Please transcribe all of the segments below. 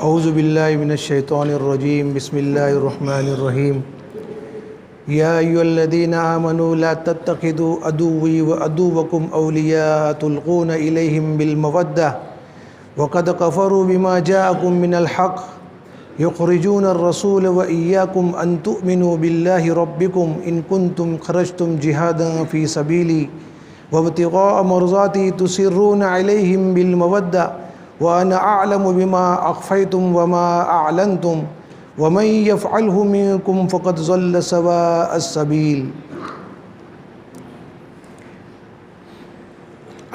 اعوذ باللہ من الشیطان الرجیم بسم اللہ الرحمن الرحیم یا ایھا الذین آمنوا لا تتخذوا عدوی وعدوکم اولیاء تلقون الیہم بالمودۃ وقد کفروا بما جاءکم من الحق یخرجون الرسول وإیاکم ان تؤمنوا باللہ ربکم ان کنتم خرجتم جہادا فی سبیلی وابتغاء مرضاتی تسرون علیہم بالمودۃ وَأَنَا أَعْلَمُ بِمَا أَخْفَيْتُمْ وَمَا أَعْلَنْتُمْ وَمَنْ يَفْعَلْهُ مِنْكُمْ فَقَدْ ضَلَّ سَوَاءَ السَّبِيلِ۔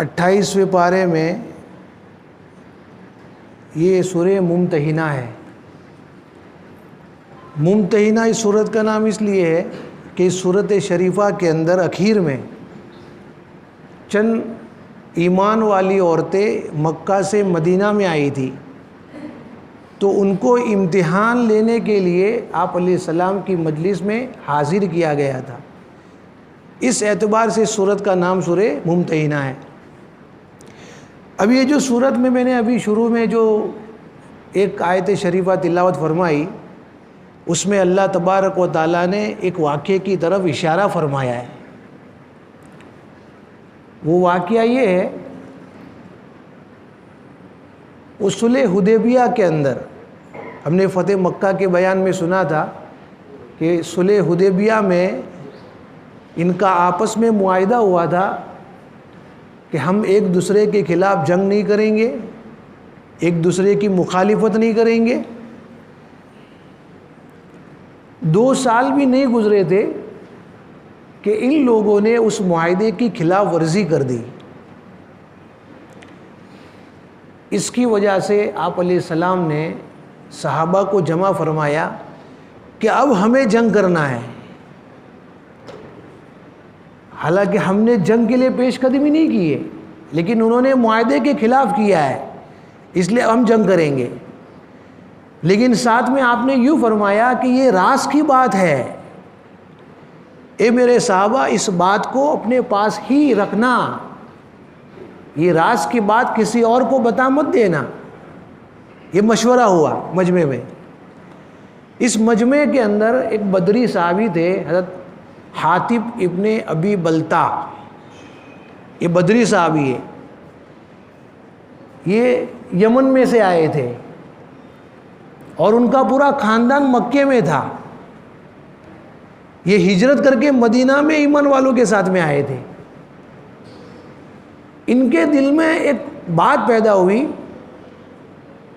28ویں پارے میں یہ سورہ ممتحنہ ہے۔ ممتحنہ اس سورت کا نام اس لیے ہے کہ اس سورت شریفہ کے اندر اخیر میں چند ایمان والی عورتیں مکہ سے مدینہ میں آئی تھی، تو ان کو امتحان لینے کے لیے آپ علیہ السلام کی مجلس میں حاضر کیا گیا تھا۔ اس اعتبار سے سورت کا نام سورہ ممتحنہ ہے۔ اب یہ جو سورت میں نے ابھی شروع میں جو ایک آیت شریفہ تلاوت فرمائی، اس میں اللہ تبارک و تعالیٰ نے ایک واقعے کی طرف اشارہ فرمایا ہے۔ وہ واقعہ یہ ہے، اس صلح حدیبیہ کے اندر ہم نے فتح مکہ کے بیان میں سنا تھا کہ صلح حدیبیہ میں ان کا آپس میں معاہدہ ہوا تھا کہ ہم ایک دوسرے کے خلاف جنگ نہیں کریں گے، ایک دوسرے کی مخالفت نہیں کریں گے۔ 2 سال بھی نہیں گزرے تھے کہ ان لوگوں نے اس معاہدے کی خلاف ورزی کر دی۔ اس کی وجہ سے آپ علیہ السلام نے صحابہ کو جمع فرمایا کہ اب ہمیں جنگ کرنا ہے، حالانکہ ہم نے جنگ کے لیے پیش قدمی نہیں کی ہے، لیکن انہوں نے معاہدے کے خلاف کیا ہے، اس لیے ہم جنگ کریں گے۔ لیکن ساتھ میں آپ نے یوں فرمایا کہ یہ راز کی بات ہے، اے میرے صحابہ اس بات کو اپنے پاس ہی رکھنا، یہ راز کی بات کسی اور کو بتا مت دینا۔ یہ مشورہ ہوا مجمع میں۔ اس مجمع کے اندر ایک بدری صحابی تھے، حضرت حاطب ابن ابی بلتع، یہ بدری صحابی ہے، یہ یمن میں سے آئے تھے اور ان کا پورا خاندان مکے میں تھا۔ یہ ہجرت کر کے مدینہ میں ایمان والوں کے ساتھ میں آئے تھے۔ ان کے دل میں ایک بات پیدا ہوئی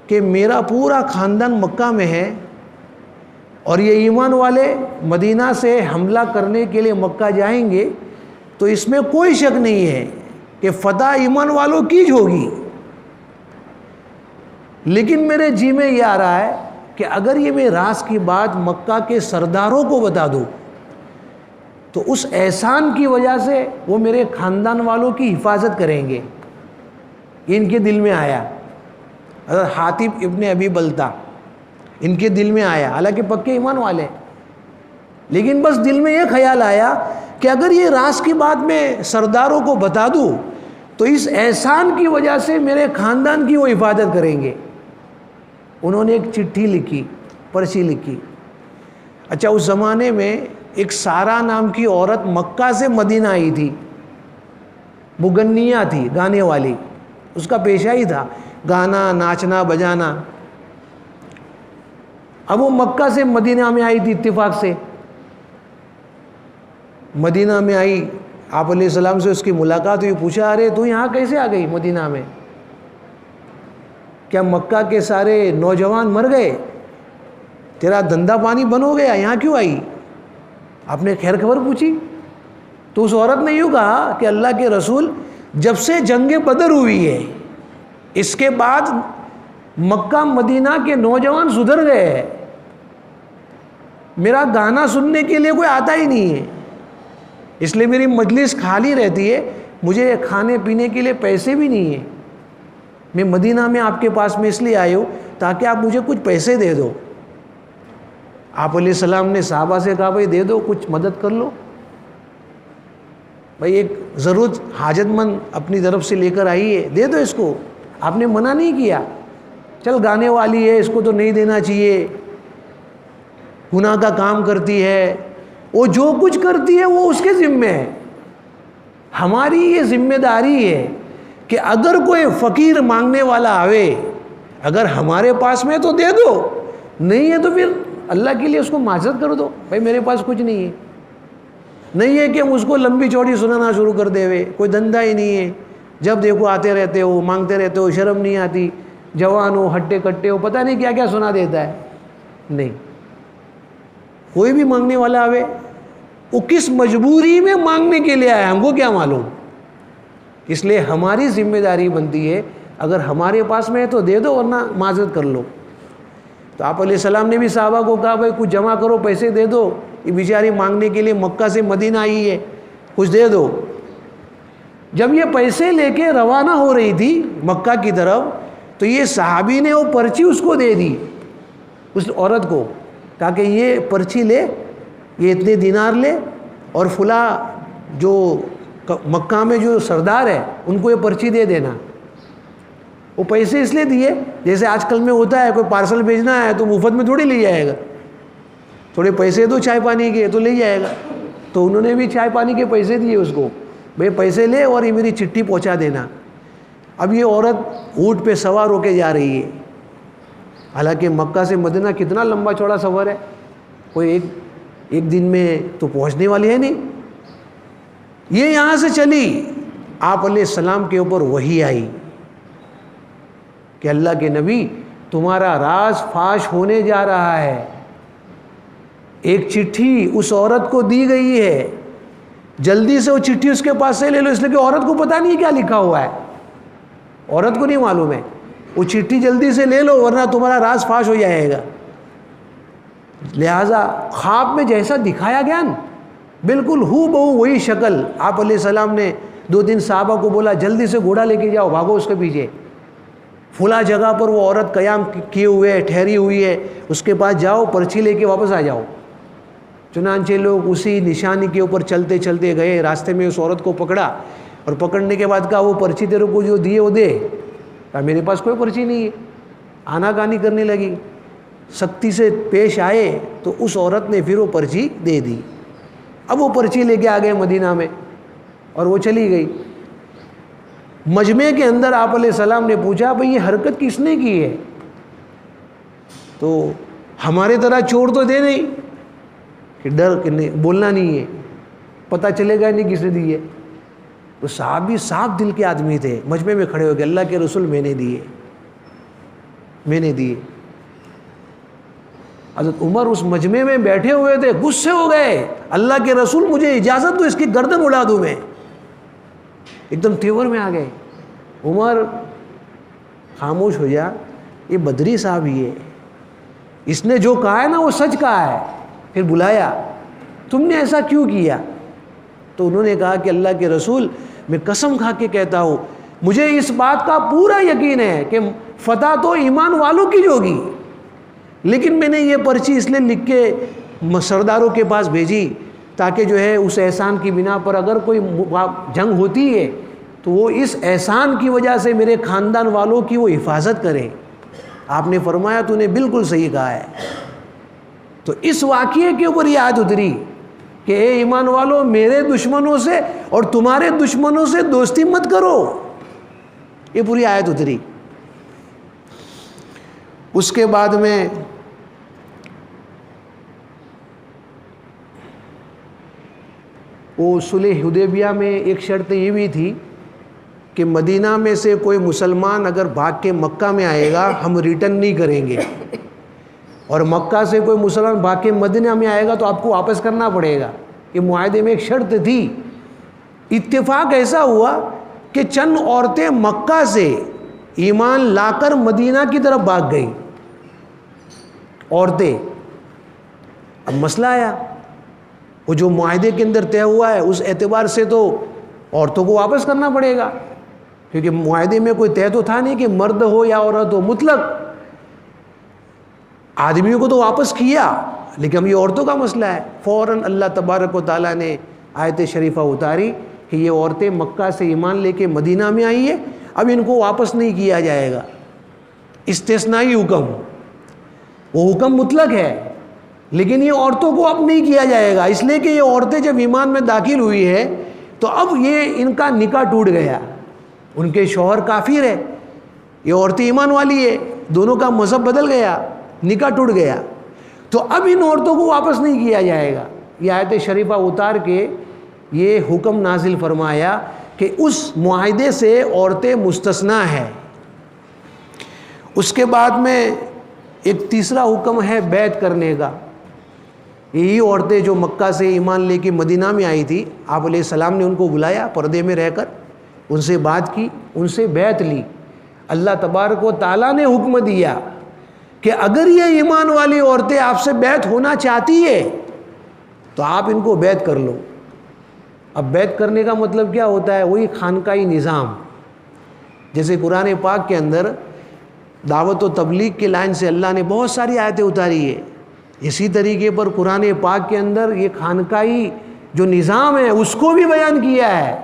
کہ میرا پورا خاندان مکہ میں ہے اور یہ ایمان والے مدینہ سے حملہ کرنے کے لیے مکہ جائیں گے، تو اس میں کوئی شک نہیں ہے کہ فتح ایمان والوں کی ہوگی۔ لیکن میرے جی میں یہ آ رہا ہے کہ اگر یہ میں راز کی بات مکہ کے سرداروں کو بتا دوں تو اس احسان کی وجہ سے وہ میرے خاندان والوں کی حفاظت کریں گے۔ یہ ان کے دل میں آیا، حضرت حاطب ابن ابی بلتع ان کے دل میں آیا، حالانکہ پکے ایمان والے، لیکن بس دل میں یہ خیال آیا کہ اگر یہ راز کی بات میں سرداروں کو بتا دوں تو اس احسان کی وجہ سے میرے خاندان کی وہ حفاظت کریں گے۔ انہوں نے ایک چٹھی لکھی، پرچی لکھی۔ اچھا، اس زمانے میں ایک سارا نام کی عورت مکہ سے مدینہ آئی تھی، مغنیہ تھی، گانے والی، اس کا پیشہ ہی تھا گانا، ناچنا، بجانا۔ اب وہ مکہ سے مدینہ میں آئی تھی، اتفاق سے مدینہ میں آئی، آپ علیہ السلام سے اس کی ملاقات ہوئی، پوچھا ارے تو یہاں کیسے آ گئی مدینہ میں؟ کیا مکہ کے سارے نوجوان مر گئے؟ تیرا دھندا پانی بند ہو گیا، یہاں کیوں آئی؟ آپ نے خیر خبر پوچھی تو اس عورت نے یوں کہا کہ اللہ کے رسول، جب سے جنگ بدر ہوئی ہے اس کے بعد مکہ مدینہ کے نوجوان سدھر گئے ہیں، میرا گانا سننے کے لیے کوئی آتا ہی نہیں ہے، اس لیے میری مجلس خالی رہتی ہے، مجھے کھانے پینے کے لیے پیسے بھی نہیں ہیں، میں مدینہ میں آپ کے پاس میں اس لیے آئی ہوں تاکہ آپ مجھے کچھ پیسے دے دو۔ آپ علیہ السلام نے صحابہ سے کہا بھائی دے دو، کچھ مدد کر لو، بھائی ایک ضرورت حاجت مند اپنی طرف سے لے کر آئی ہے، دے دو اس کو۔ آپ نے منع نہیں کیا، چل گانے والی ہے، اس کو تو نہیں دینا چاہیے، گناہ کا کام کرتی ہے، وہ جو کچھ کرتی ہے وہ اس کے ذمے ہے۔ ہماری یہ ذمہ داری ہے کہ اگر کوئی فقیر مانگنے والا آوے، اگر ہمارے پاس میں تو دے دو، نہیں ہے تو پھر اللہ کے لیے اس کو معذرت کر دو، بھائی میرے پاس کچھ نہیں ہے۔ نہیں ہے کہ ہم اس کو لمبی چوڑی سنانا شروع کر دے ہوئے، کوئی دھندا ہی نہیں ہے، جب دیکھو آتے رہتے ہو، مانگتے رہتے ہو، شرم نہیں آتی، جوان ہو، ہٹے کٹے ہو، پتہ نہیں کیا کیا سنا دیتا ہے۔ نہیں، کوئی بھی مانگنے والا آوے، وہ کس مجبوری میں مانگنے کے لیے آیا ہم کو کیا معلوم۔ اس لیے ہماری ذمہ داری بنتی ہے، اگر ہمارے پاس میں ہے تو دے دو، ورنہ معذرت کر لو۔ تو آپ علیہ السلام نے بھی صحابہ کو کہا بھائی کچھ جمع کرو، پیسے دے دو، یہ بیچاری مانگنے کے لیے مکہ سے مدینہ آئی ہے، کچھ دے دو۔ جب یہ پیسے لے کے روانہ ہو رہی تھی مکہ کی طرف، تو یہ صحابی نے وہ پرچی اس کو دے دی، اس عورت کو، کہا کہ یہ پرچی لے، یہ اتنے دینار لے، اور فلاں جو مکہ میں جو سردار ہے ان کو یہ پرچی دے دینا۔ وہ پیسے اس لیے دیے، جیسے آج کل میں ہوتا ہے کوئی پارسل بھیجنا ہے تو مفت میں تھوڑی لے جائے گا، تھوڑے پیسے دو چائے پانی کے تو لے جائے گا۔ تو انہوں نے بھی چائے پانی کے پیسے دیے اس کو، بھئی پیسے لے اور یہ میری چٹھی پہنچا دینا۔ اب یہ عورت اونٹ پہ سوار ہو کے جا رہی ہے، حالانکہ مکہ سے مدینہ کتنا لمبا چوڑا سفر ہے، کوئی ایک دن میں تو پہنچنے والی ہے نہیں۔ یہ یہاں سے چلی، آپ علیہ السلام کے اوپر وحی آئی کہ اللہ کے نبی تمہارا راز فاش ہونے جا رہا ہے۔ ایک چٹھی اس عورت کو دی گئی ہے، جلدی سے وہ چٹھی اس کے پاس سے لے لو، اس لیے کہ عورت کو پتہ نہیں کیا لکھا ہوا ہے، عورت کو نہیں معلوم ہے، وہ چٹھی جلدی سے لے لو ورنہ تمہارا راز فاش ہو جائے گا۔ لہٰذا خواب میں جیسا دکھایا گیا نا، بالکل ہو بہو وہی شکل۔ آپ علیہ السلام نے 2 صحابہ کو بولا جلدی سے گھوڑا لے کے جاؤ، بھاگو اس کے پیچھے، فلاں جگہ پر وہ عورت قیام کیے ہوئے ٹھہری ہوئی ہے، اس کے پاس جاؤ، پرچی لے کے واپس آ جاؤ۔ چنانچہ لوگ اسی نشانی کے اوپر چلتے چلتے گئے، راستے میں اس عورت کو پکڑا، اور پکڑنے کے بعد کہا وہ پرچی تیرے کو جو دیے وہ دے، کہا میرے پاس کوئی پرچی نہیں ہے۔ آنا کانی کرنے لگی، سختی سے پیش آئے تو اس عورت نے پھر وہ پرچی دے دی۔ اب وہ پرچی لے کے آ گئے مدینہ میں اور وہ چلی گئی۔ مجمع کے اندر آپ علیہ السلام نے پوچھا بھئی یہ حرکت کس نے کی ہے؟ تو ہمارے طرح چور تو دے نہیں کہ ڈر کہ نہیں بولنا نہیں ہے، پتہ چلے گا نہیں کس نے دی ہے۔ تو صحابی صاف دل کے آدمی تھے، مجمع میں کھڑے ہو گئے، اللہ کے رسول میں نے دیے، میں نے دیے۔ حضرت عمر اس مجمع میں بیٹھے ہوئے تھے، غصے ہو گئے، اللہ کے رسول مجھے اجازت دو اس کی گردن اڑا دوں میں، ایک دم تیور میں آ گئے۔ عمر خاموش ہو جا، یہ بدری صاحب ہی ہے، اس نے جو کہا ہے نا وہ سچ کہا ہے۔ پھر بلایا، تم نے ایسا کیوں کیا؟ تو انہوں نے کہا کہ اللہ کے رسول میں قسم کھا کے کہتا ہوں مجھے اس بات کا پورا یقین ہے کہ فتح تو ایمان والوں کی ہوگی، لیکن میں نے یہ پرچی اس لیے لکھ کے سرداروں کے پاس بھیجی تاکہ جو ہے اس احسان کی بنا پر اگر کوئی جنگ ہوتی ہے تو وہ اس احسان کی وجہ سے میرے خاندان والوں کی وہ حفاظت کریں۔ آپ نے فرمایا تو نے بالکل صحیح کہا ہے۔ تو اس واقعے کے اوپر یہ آیت اتری کہ اے ایمان والو میرے دشمنوں سے اور تمہارے دشمنوں سے دوستی مت کرو، یہ پوری آیت اتری۔ اس کے بعد میں وہ صلح حدیبیہ میں ایک شرط یہ بھی تھی کہ مدینہ میں سے کوئی مسلمان اگر بھاگ کے مکہ میں آئے گا ہم ریٹرن نہیں کریں گے، اور مکہ سے کوئی مسلمان بھاگ کے مدینہ میں آئے گا تو آپ کو واپس کرنا پڑے گا۔ یہ معاہدے میں ایک شرط تھی۔ اتفاق ایسا ہوا کہ چند عورتیں مکہ سے ایمان لا کر مدینہ کی طرف بھاگ گئیں، عورتیں۔ اب مسئلہ آیا، وہ جو معاہدے کے اندر طے ہوا ہے اس اعتبار سے تو عورتوں کو واپس کرنا پڑے گا، کیونکہ معاہدے میں کوئی طے تو تھا نہیں کہ مرد ہو یا عورت ہو، مطلق آدمیوں کو تو واپس کیا، لیکن اب یہ عورتوں کا مسئلہ ہے۔ فوراً اللہ تبارک و تعالیٰ نے آیت شریفہ اتاری کہ یہ عورتیں مکہ سے ایمان لے کے مدینہ میں آئی ہیں، اب ان کو واپس نہیں کیا جائے گا۔ استثنائی حکم، وہ حکم مطلق ہے، لیکن یہ عورتوں کو اب نہیں کیا جائے گا، اس لیے کہ یہ عورتیں جب ایمان میں داخل ہوئی ہے تو اب یہ ان کا نکاح ٹوٹ گیا، ان کے شوہر کافر ہے، یہ عورتیں ایمان والی ہے، دونوں کا مذہب بدل گیا، نکاح ٹوٹ گیا، تو اب ان عورتوں کو واپس نہیں کیا جائے گا۔ یہ آیت شریفہ اتار کے یہ حکم نازل فرمایا کہ اس معاہدے سے عورتیں مستثنی ہیں۔ اس کے بعد میں ایک تیسرا حکم ہے بیعت کرنے کا۔ یہی عورتیں جو مکہ سے ایمان لے کے مدینہ میں آئی تھی، آپ علیہ السلام نے ان کو بلایا پردے میں رہ کر، ان سے بات کی، ان سے بیعت لی۔ اللہ تبارک و تعالیٰ نے حکم دیا کہ اگر یہ ایمان والی عورتیں آپ سے بیعت ہونا چاہتی ہے تو آپ ان کو بیعت کر لو۔ اب بیعت کرنے کا مطلب کیا ہوتا ہے؟ وہی خانقاہی نظام، جیسے قرآن پاک کے اندر دعوت و تبلیغ کی لائن سے اللہ نے بہت ساری آیتیں اتاری ہے، اسی طریقے پر قرآن پاک کے اندر یہ خانقاہی جو نظام ہے اس کو بھی بیان کیا ہے۔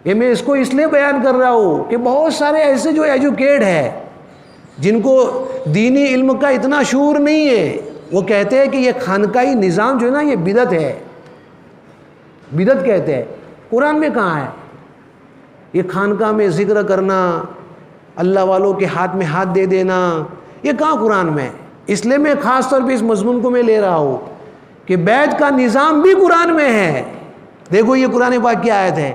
یہ میں اس کو اس لیے بیان کر رہا ہوں کہ بہت سارے ایسے جو ایجوکیٹ ہیں جن کو دینی علم کا اتنا شعور نہیں ہے، وہ کہتے ہیں کہ یہ خانقاہی نظام جو ہے نا یہ بدعت ہے، بدعت کہتے ہیں۔ قرآن میں کہاں ہے یہ خانقاہ میں ذکر کرنا، اللہ والوں کے ہاتھ میں ہاتھ دے دینا؟ یہ کہاں قرآن میں ہے؟ اس لیے میں خاص طور پہ اس مضمون کو میں لے رہا ہوں کہ بیعت کا نظام بھی قرآن میں ہے۔ دیکھو یہ قرآن پاک کی آیت ہے،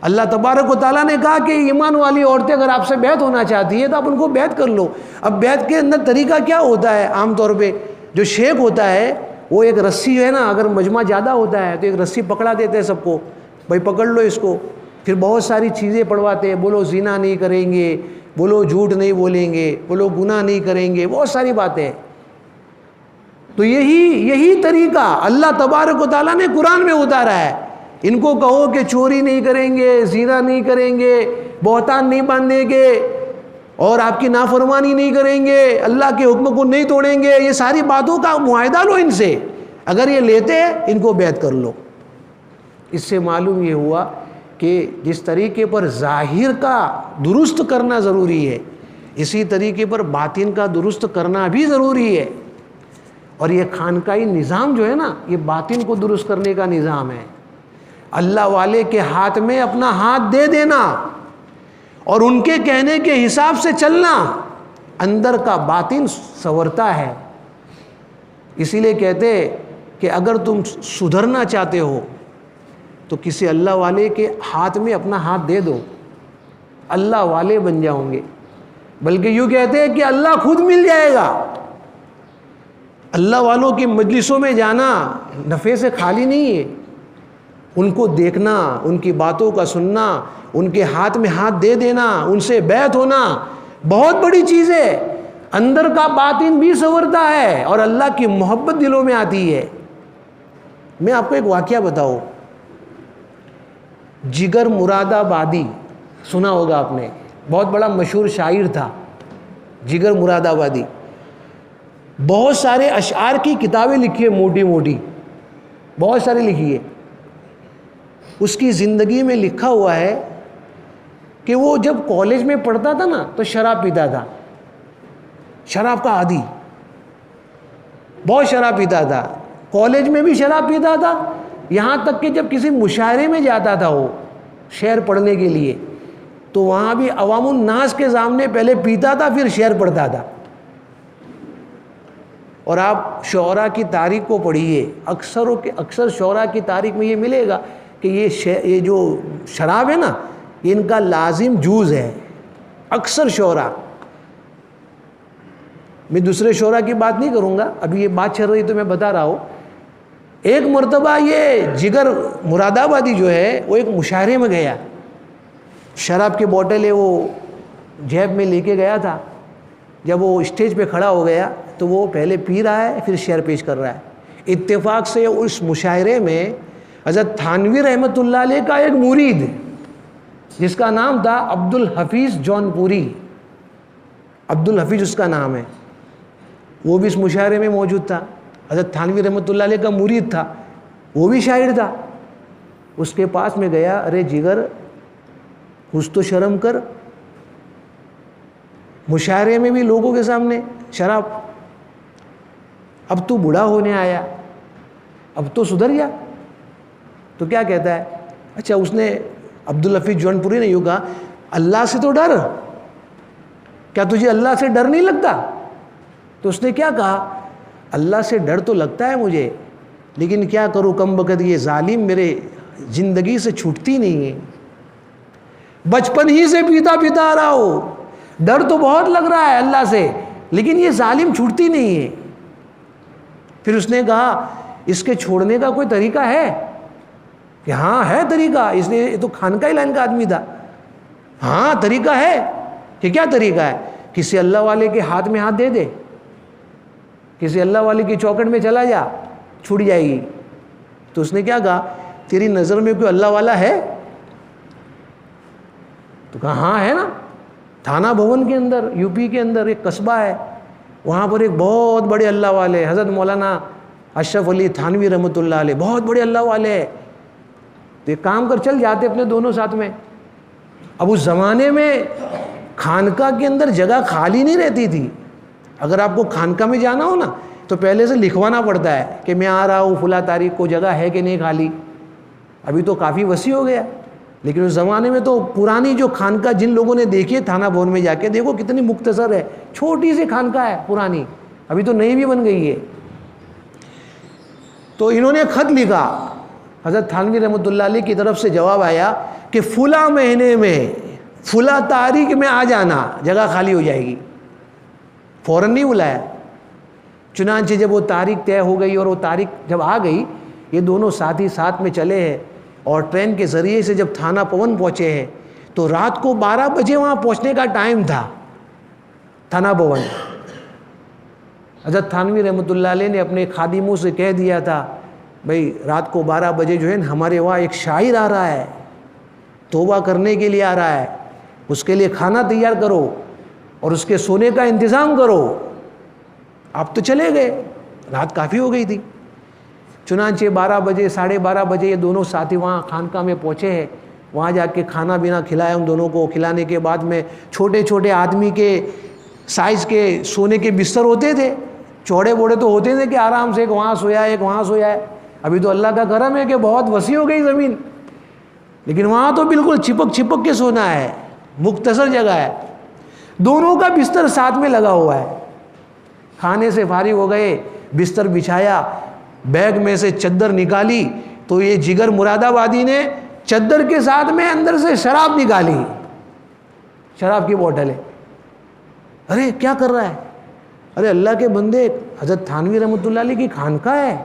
اللہ تبارک و تعالیٰ نے کہا کہ ایمان والی عورتیں اگر آپ سے بیعت ہونا چاہتی ہے تو آپ ان کو بیعت کر لو۔ اب بیعت کے اندر طریقہ کیا ہوتا ہے؟ عام طور پہ جو شیخ ہوتا ہے وہ ایک رسی جو ہے نا، اگر مجمع زیادہ ہوتا ہے تو ایک رسی پکڑا دیتے ہیں سب کو، بھائی پکڑ لو اس کو، پھر بہت ساری چیزیں پڑھواتے ہیں، بولو زنا نہیں کریں گے، بولو جھوٹ نہیں بولیں گے، بولو گناہ نہیں کریں گے، بہت ساری باتیں۔ تو یہی طریقہ اللہ تبارک و تعالیٰ نے قرآن میں اتارا ہے۔ ان کو کہو کہ چوری نہیں کریں گے، زنا نہیں کریں گے، بہتان نہیں باندھیں گے، اور آپ کی نافرمانی نہیں کریں گے، اللہ کے حکم کو نہیں توڑیں گے، یہ ساری باتوں کا معاہدہ لو ان سے، اگر یہ لیتے ہیں ان کو بیعت کر لو۔ اس سے معلوم یہ ہوا کہ جس طریقے پر ظاہر کا درست کرنا ضروری ہے، اسی طریقے پر باطن کا درست کرنا بھی ضروری ہے۔ اور یہ خانقاہی نظام جو ہے نا یہ باطن کو درست کرنے کا نظام ہے۔ اللہ والے کے ہاتھ میں اپنا ہاتھ دے دینا اور ان کے کہنے کے حساب سے چلنا، اندر کا باطن سنورتا ہے۔ اسی لیے کہتے کہ اگر تم سدھرنا چاہتے ہو تو کسی اللہ والے کے ہاتھ میں اپنا ہاتھ دے دو، اللہ والے بن جاؤں گے۔ بلکہ یوں کہتے ہیں کہ اللہ خود مل جائے گا۔ اللہ والوں کی مجلسوں میں جانا نفع سے خالی نہیں ہے، ان کو دیکھنا، ان کی باتوں کا سننا، ان کے ہاتھ میں ہاتھ دے دینا، ان سے بیعت ہونا بہت بڑی چیز ہے۔ اندر کا باطن بھی سنورتا ہے اور اللہ کی محبت دلوں میں آتی ہے۔ میں آپ کو ایک واقعہ بتاؤں، جگر مراد آبادی سنا ہوگا آپ نے، بہت بڑا مشہور شاعر تھا جگر مراد آبادی، بہت سارے اشعار کی کتابیں لکھی ہے، موٹی موٹی بہت ساری لکھی ہے۔ اس کی زندگی میں لکھا ہوا ہے کہ وہ جب کالج میں پڑھتا تھا نا تو شراب پیتا تھا، شراب کا عادی، بہت شراب پیتا تھا، کالج میں بھی شراب پیتا تھا، یہاں تک کہ جب کسی مشاعرے میں جاتا تھا وہ شعر پڑھنے کے لیے تو وہاں بھی عوام الناس کے سامنے پہلے پیتا تھا پھر شعر پڑھتا تھا۔ اور آپ شعراء کی تاریخ کو پڑھیے، اکثر شعراء کی تاریخ میں یہ ملے گا کہ یہ جو شراب ہے نا یہ ان کا لازم جوز ہے۔ اکثر شعراء، میں دوسرے شعراء کی بات نہیں کروں گا، ابھی یہ بات چل رہی تو میں بتا رہا ہوں۔ ایک مرتبہ یہ جگر مراد آبادی جو ہے وہ ایک مشاعرے میں گیا، شراب کی بوتل ہے وہ جیب میں لے کے گیا تھا۔ جب وہ اسٹیج پہ کھڑا ہو گیا تو وہ پہلے پی رہا ہے پھر شعر پیش کر رہا ہے۔ اتفاق سے اس مشاعرے میں حضرت تھانوی رحمۃ اللہ علیہ کا ایک مرید جس کا نام تھا عبد الحفیظ جونپوری، عبد الحفیظ اس کا نام ہے، وہ بھی اس مشاعرے میں موجود تھا۔ حضرت تھانوی رحمۃ اللہ علیہ کا مرید تھا، وہ بھی شاعر تھا۔ اس کے پاس میں گیا، ارے جگر کچھ تو شرم کر، مشاعرے میں بھی لوگوں کے سامنے شراب. اب تو بوڑھا ہونے آیا, اب تو سدھر جا. تو کیا کہتا ہے, اچھا اس نے عبدالحفیظ جونپوری نے یوں کہا, اللہ سے تو ڈر, کیا تجھے اللہ سے ڈر نہیں لگتا؟ تو اس نے کیا کہا, اللہ سے ڈر تو لگتا ہے مجھے, لیکن کیا کروں کم بخت یہ ظالم میرے زندگی سے چھوٹتی نہیں ہے, بچپن ہی سے پیتا پیتا آ رہا ہو, ڈر تو بہت لگ رہا ہے اللہ سے, لیکن یہ ظالم چھوٹتی نہیں ہے. پھر اس نے کہا اس کے چھوڑنے کا کوئی طریقہ ہے؟ کہ ہاں ہے طریقہ, اس نے یہ تو خانقاہ لائن کا آدمی تھا. ہاں طریقہ ہے. کہ کیا طریقہ ہے؟ کسی اللہ والے کے ہاتھ میں ہاتھ دے دے, کسی اللہ والے کی چوکٹ میں چلا جا, چھوٹ جائے گی. تو اس نے کیا کہا, تیری نظر میں کوئی اللہ والا ہے؟ تو کہا ہاں ہے نا, تھانہ بھون کے اندر یو پی کے اندر ایک قصبہ ہے, وہاں پر ایک بہت بڑے اللہ والے حضرت مولانا اشرف علی تھانوی رحمۃ اللہ علیہ, بہت بڑے اللہ والے ہیں. تو ایک کام کر, چل جاتے اپنے دونوں ساتھ میں. اب اس زمانے میں خانقاہ کے اندر جگہ خالی نہیں رہتی تھی. اگر آپ کو خانقاہ میں جانا ہو نا تو پہلے سے لکھوانا پڑتا ہے کہ میں آ رہا ہوں فلاں تاریخ کو, جگہ ہے کہ نہیں خالی. ابھی تو کافی وسیع ہو گیا, لیکن اس زمانے میں تو پرانی جو خانقاہ جن لوگوں نے دیکھی ہے تھانہ بھون میں جا کے دیکھو کتنی مختصر ہے, چھوٹی سی خانقاہ ہے پرانی, ابھی تو نئی بھی بن گئی ہے. تو انہوں نے خط لکھا, حضرت تھانوی رحمۃ اللہ علیہ کی طرف سے جواب آیا کہ فلاں مہینے میں فلاں تاریخ میں آ جانا, جگہ خالی ہو جائے گی. فوراً نہیں بلایا. چنانچہ جب وہ تاریخ طے ہو گئی اور وہ تاریخ جب آ گئی, یہ دونوں ساتھی ساتھ میں چلے ہیں اور ٹرین کے ذریعے سے جب تھانہ پون پہنچے ہیں تو رات کو 12 بجے وہاں پہنچنے کا ٹائم تھا تھانہ بھون. حضرت تھانوی رحمۃ اللہ علیہ نے اپنے خادموں سے کہہ دیا تھا, بھئی رات کو 12 بجے جو ہے ہمارے وہاں ایک شاعر آ رہا ہے, توبہ کرنے کے لیے آ رہا ہے, اس کے لیے کھانا تیار کرو اور اس کے سونے کا انتظام کرو. آپ تو چلے گئے, رات کافی ہو گئی تھی. چنانچہ 12 بجے 12:30 بجے یہ دونوں ساتھی وہاں خانقاہ میں پہنچے ہیں. وہاں جا کے کھانا پینا کھلایا ان دونوں کو. کھلانے کے بعد میں چھوٹے چھوٹے آدمی کے سائز کے سونے کے بستر ہوتے تھے, چوڑے بوڑے تو ہوتے تھے کہ آرام سے ایک وہاں سویا ہے ایک وہاں سویا ہے. ابھی تو اللہ کا کرم ہے کہ بہت وسیع ہو گئی زمین, لیکن وہاں تو بالکل چھپک چھپک کے سونا ہے, مختصر جگہ ہے. دونوں کا بستر ساتھ میں لگا ہوا ہے. کھانے سے فارغ ہو گئے, بستر بچھایا, بیگ میں سے چادر نکالی تو یہ جگر مراد آبادی نے چادر کے ساتھ میں اندر سے شراب نکالی, شراب کی بوتل ہے. ارے کیا کر رہا ہے؟ ارے اللہ کے بندے, حضرت تھانوی رحمۃ اللہ علیہ کی خانقاہ ہے,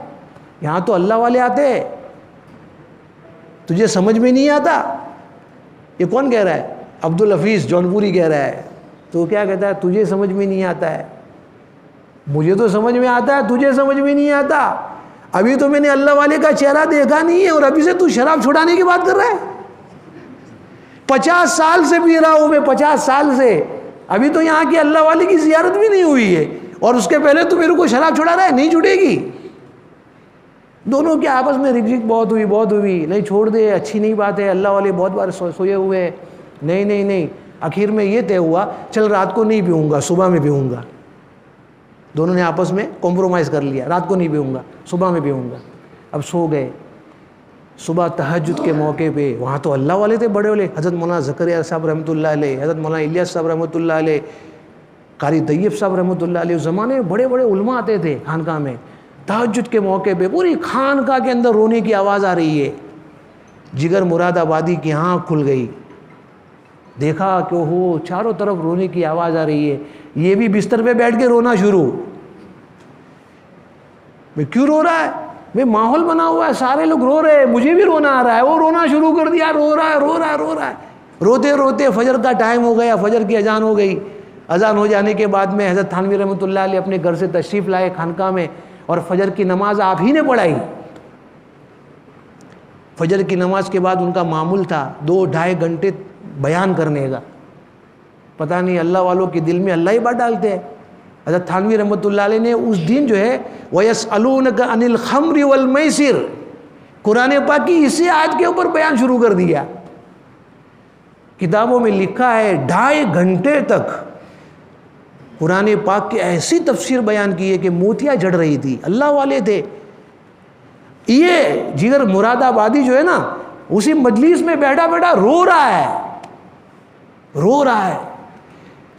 یہاں تو اللہ والے آتے ہیں, تجھے سمجھ میں نہیں آتا؟ یہ کون کہہ رہا ہے؟ عبدالحفیظ جونپوری کہہ رہا ہے. تو کیا کہتا ہے, تجھے سمجھ میں نہیں آتا ہے, مجھے تو سمجھ میں آتا ہے, تجھے سمجھ میں نہیں آتا. ابھی تو میں نے اللہ والے کا چہرہ دیکھا نہیں ہے اور ابھی سے تو شراب چھڑانے کی بات کر رہا ہے. 50 سال سے پی رہا ہوں میں, 50 سال سے, ابھی تو یہاں کی اللہ والے کی زیارت بھی نہیں ہوئی ہے اور اس کے پہلے تو میرے کو شراب چھڑا رہا ہے. نہیں چھوٹے گی. دونوں کے آپس میں رک بہت ہوئی, نہیں چھوڑ دے, اچھی نہیں بات ہے, اللہ والے بہت بار سوئے ہوئے ہیں. نہیں. آخر میں یہ طے ہوا, چل رات کو نہیں پیوں گا, صبح میں پیوں گا. دونوں نے آپس میں کمپرومائز کر لیا, رات کو نہیں پیوں گا, صبح میں پیوں گا. اب سو گئے. صبح تہجد کے موقع پہ وہاں تو اللہ والے تھے بڑے والے, حضرت مولانا زکریا صاحب رحمۃ اللہ علیہ, حضرت مولانا الیاس صاحب رحمۃ اللہ علیہ, قاری طیب صاحب رحمۃ اللہ علیہ. اس زمانے میں بڑے بڑے علماء آتے تھے خانقاہ میں. تہجد کے موقع پہ پوری خانقاہ کے اندر رونے کی آواز آ رہی ہے. جگر مراد آبادی کی آنکھ کھل گئی, دیکھا کہ وہ چاروں طرف رونے کی آواز آ رہی ہے. یہ بھی بستر پہ بیٹھ کے رونا شروع. میں کیوں رو رہا ہے؟ میں ماحول بنا ہوا ہے, سارے لوگ رو رہے ہیں, مجھے بھی رونا آ رہا ہے. وہ رونا شروع کر دیا, رو رہا ہے. روتے روتے فجر کا ٹائم ہو گیا, فجر کی اذان ہو گئی. اذان ہو جانے کے بعد میں حضرت تھانوی رحمۃ اللہ علیہ اپنے گھر سے تشریف لائے خانقاہ میں اور فجر کی نماز آپ ہی نے پڑھائی. فجر کی نماز کے بعد ان کا معمول تھا 2-2.5 گھنٹے بیان کرنے کا. پتہ نہیں اللہ والوں کے دل میں اللہ ہی بات ڈالتے ہیں. حضرت تھانوی رحمۃ اللہ علیہ نے اس دن جو ہے وَيَسْأَلُونَكَ عَنِ الْخَمْرِ وَالْمَيْسِرِ قرآن پاک کی اسی آیت کے اوپر بیان شروع کر دیا. کتابوں میں لکھا ہے 2.5 گھنٹے تک قرآن پاک کی ایسی تفسیر بیان کی ہے کہ موتیاں جھڑ رہی تھی. اللہ والے تھے. یہ جگر مراد آبادی جو ہے نا, اسی مجلس میں بیٹھا بیٹھا رو رہا ہے,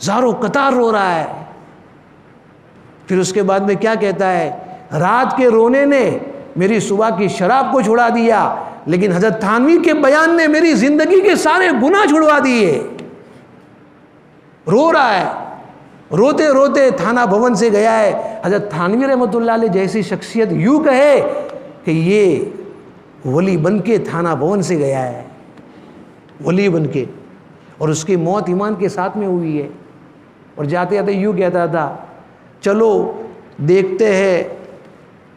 زاروں قطار رو رہا ہے. پھر اس کے بعد میں کیا کہتا ہے, رات کے رونے نے میری صبح کی شراب کو چھڑا دیا, لیکن حضرت تھانوی کے بیان نے میری زندگی کے سارے گناہ چھڑوا دیے. رو رہا ہے, روتے روتے تھانہ بھون سے گیا ہے. حضرت تھانوی رحمۃ اللہ علیہ جیسی شخصیت یوں کہے کہ یہ ولی بن کے تھانہ بھون سے گیا ہے, ولی بن کے, اور اس کی موت ایمان کے ساتھ میں ہوئی ہے. اور جاتے جاتے یوں کہتا تھا, چلو دیکھتے ہیں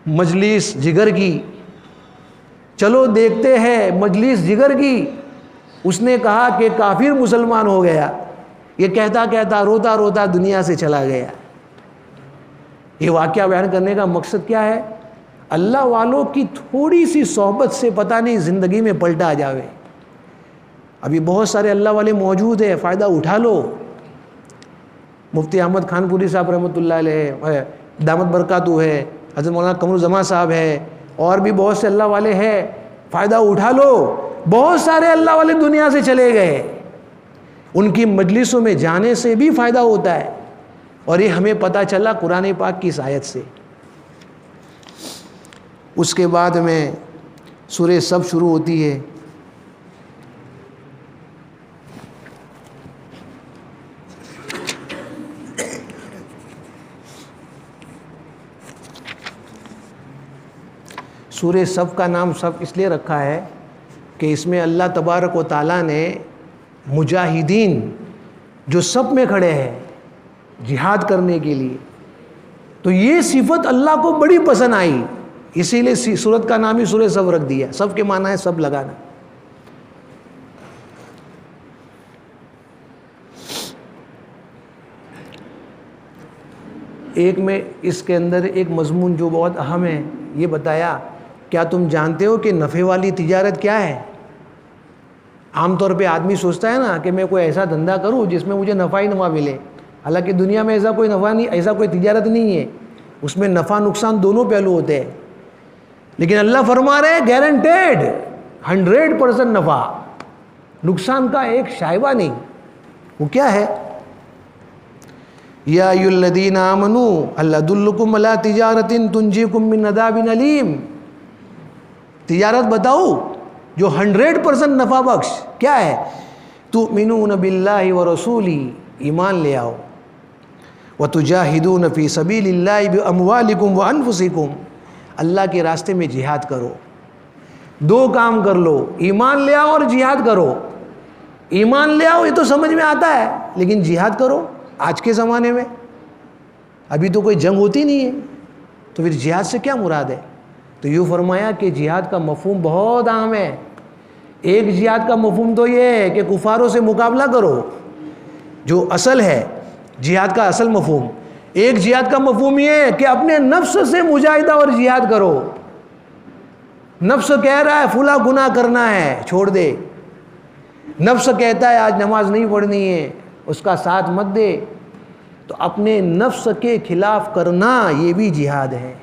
مجلس جگر کی, چلو دیکھتے ہیں مجلس جگر کی. اس نے کہا کہ کافر مسلمان ہو گیا. یہ کہتا کہتا روتا روتا دنیا سے چلا گیا. یہ واقعہ بیان کرنے کا مقصد کیا ہے؟ اللہ والوں کی تھوڑی سی صحبت سے پتہ نہیں زندگی میں پلٹا آ جاوے. ابھی بہت سارے اللہ والے موجود ہیں, فائدہ اٹھا لو. مفتی احمد خان پوری صاحب رحمۃ اللہ علیہ دامت برکاتہ ہے, حضرت مولانا قمر الزمان صاحب ہے, اور بھی بہت سے اللہ والے ہیں. فائدہ اٹھا لو. بہت سارے اللہ والے دنیا سے چلے گئے. ان کی مجلسوں میں جانے سے بھی فائدہ ہوتا ہے, اور یہ ہمیں پتہ چلا قرآن پاک کی اس آیت سے. اس کے بعد میں سورہ صف شروع ہوتی ہے. سورہ صف کا نام صف اس لیے رکھا ہے کہ اس میں اللہ تبارک و تعالیٰ نے مجاہدین جو صف میں کھڑے ہیں جہاد کرنے کے لیے, تو یہ صفت اللہ کو بڑی پسند آئی, اسی لیے سورت کا نام ہی سورہ صف رکھ دیا. صف کے معنی ہے سب لگانا. ایک میں اس کے اندر ایک مضمون جو بہت اہم ہے یہ بتایا, کیا تم جانتے ہو کہ نفع والی تجارت کیا ہے؟ عام طور پہ آدمی سوچتا ہے نا کہ میں کوئی ایسا دھندا کروں جس میں مجھے نفع ہی نفع ملے. حالانکہ دنیا میں ایسا کوئی نفع نہیں, ایسا کوئی تجارت نہیں ہے. اس میں نفع نقصان دونوں پہلو ہوتے ہیں. لیکن اللہ فرما رہے ہیں گارنٹیڈ 100% نفع, نقصان کا ایک شائبہ نہیں. وہ کیا ہے؟ یا ایھا الذین آمنوا ہل ادلکم علی تجارۃ تنجیکم من عذاب الیم. تجارت بتاؤ جو 100% نفع بخش. کیا ہے؟ تؤمنون باللہ ورسولہ, ایمان لے آؤ. وتجاہدون فی سبیل اللہ باموالکم وانفسکم, اللہ کے راستے میں جہاد کرو. دو کام کر لو, ایمان لے آؤ اور جہاد کرو. ایمان لے آؤ یہ تو سمجھ میں آتا ہے, لیکن جہاد کرو. آج کے زمانے میں ابھی تو کوئی جنگ ہوتی نہیں ہے, تو پھر جہاد سے کیا مراد ہے؟ تو یوں فرمایا کہ جہاد کا مفہوم بہت عام ہے. ایک جہاد کا مفہوم تو یہ ہے کہ کفاروں سے مقابلہ کرو, جو اصل ہے جہاد کا اصل مفہوم. ایک جہاد کا مفہوم یہ ہے کہ اپنے نفس سے مجاہدہ اور جہاد کرو. نفس کہہ رہا ہے فلاں گناہ کرنا ہے, چھوڑ دے. نفس کہتا ہے آج نماز نہیں پڑھنی ہے, اس کا ساتھ مت دے. تو اپنے نفس کے خلاف کرنا یہ بھی جہاد ہے.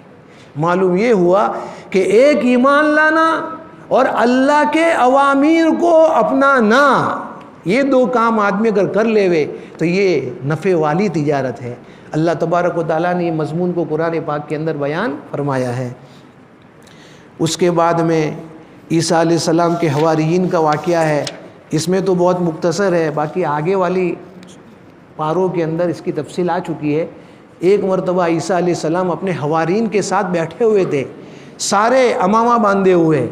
معلوم یہ ہوا کہ ایک ایمان لانا اور اللہ کے اوامر کو اپنانا, یہ دو کام آدمی اگر کر لے وے تو یہ نفع والی تجارت ہے. اللہ تبارک و تعالیٰ نے یہ مضمون کو قرآن پاک کے اندر بیان فرمایا ہے. اس کے بعد میں عیسیٰ علیہ السلام کے حواریین کا واقعہ ہے. اس میں تو بہت مختصر ہے, باقی آگے والی پاروں کے اندر اس کی تفصیل آ چکی ہے. ایک مرتبہ عیسیٰ علیہ السلام اپنے حوارین کے ساتھ بیٹھے ہوئے تھے, سارے امامہ باندھے ہوئے,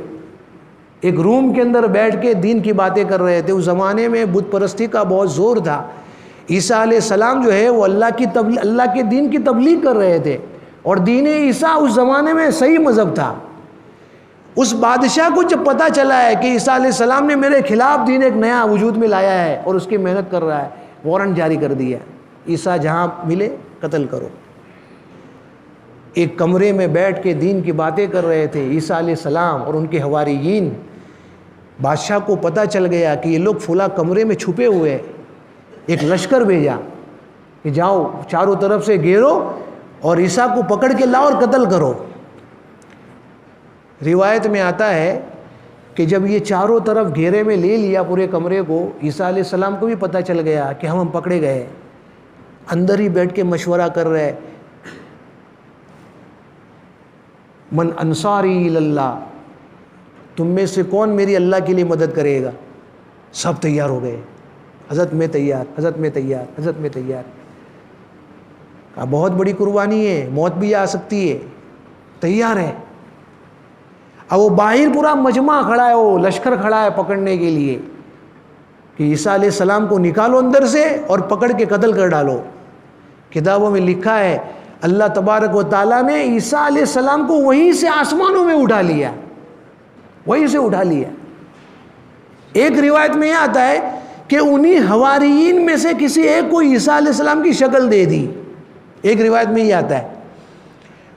ایک روم کے اندر بیٹھ کے دین کی باتیں کر رہے تھے. اس زمانے میں بت پرستی کا بہت زور تھا. عیسیٰ علیہ السلام جو ہے وہ اللہ کے دین کی تبلیغ کر رہے تھے, اور دین عیسیٰ اس زمانے میں صحیح مذہب تھا. اس بادشاہ کو جب پتہ چلا ہے کہ عیسیٰ علیہ السلام نے میرے خلاف دین ایک نیا وجود میں لایا ہے اور اس کی محنت کر رہا ہے, وارنٹ جاری کر دیا, عیسیٰ جہاں ملے قتل کرو. ایک کمرے میں بیٹھ کے دین کی باتیں کر رہے تھے عیسیٰ علیہ السلام اور ان کے حواریین. بادشاہ کو پتہ چل گیا کہ یہ لوگ فلاں کمرے میں چھپے ہوئے ہیں. ایک لشکر بھیجا کہ جاؤ چاروں طرف سے گھیرو اور عیسیٰ کو پکڑ کے لاؤ اور قتل کرو۔ روایت میں آتا ہے کہ جب یہ چاروں طرف گھیرے میں لے لیا پورے کمرے کو، عیسیٰ علیہ السلام کو بھی پتہ چل گیا کہ ہم پکڑے گئے، اندر ہی بیٹھ کے مشورہ کر رہے، من انصاری اللہ، تم میں سے کون میری اللہ کے لیے مدد کرے گا؟ سب تیار ہو گئے، حضرت میں تیار، حضرت میں تیار، حضرت میں تیار۔ کہا بہت بڑی قربانی ہے، موت بھی آ سکتی ہے، تیار ہے۔ اب وہ باہر پورا مجمع کھڑا ہے، وہ لشکر کھڑا ہے پکڑنے کے لیے کہ عیسیٰ علیہ السلام کو نکالو اندر سے اور پکڑ کے قتل کر ڈالو۔ کتابوں میں لکھا ہے اللہ تبارک و تعالیٰ نے عیسیٰ علیہ السلام کو وہیں سے آسمانوں میں اٹھا لیا، وہیں سے اٹھا لیا۔ ایک روایت میں یہ آتا ہے کہ انہی حواریین میں سے کسی ایک کو عیسیٰ علیہ السلام کی شکل دے دی، ایک روایت میں یہ آتا ہے۔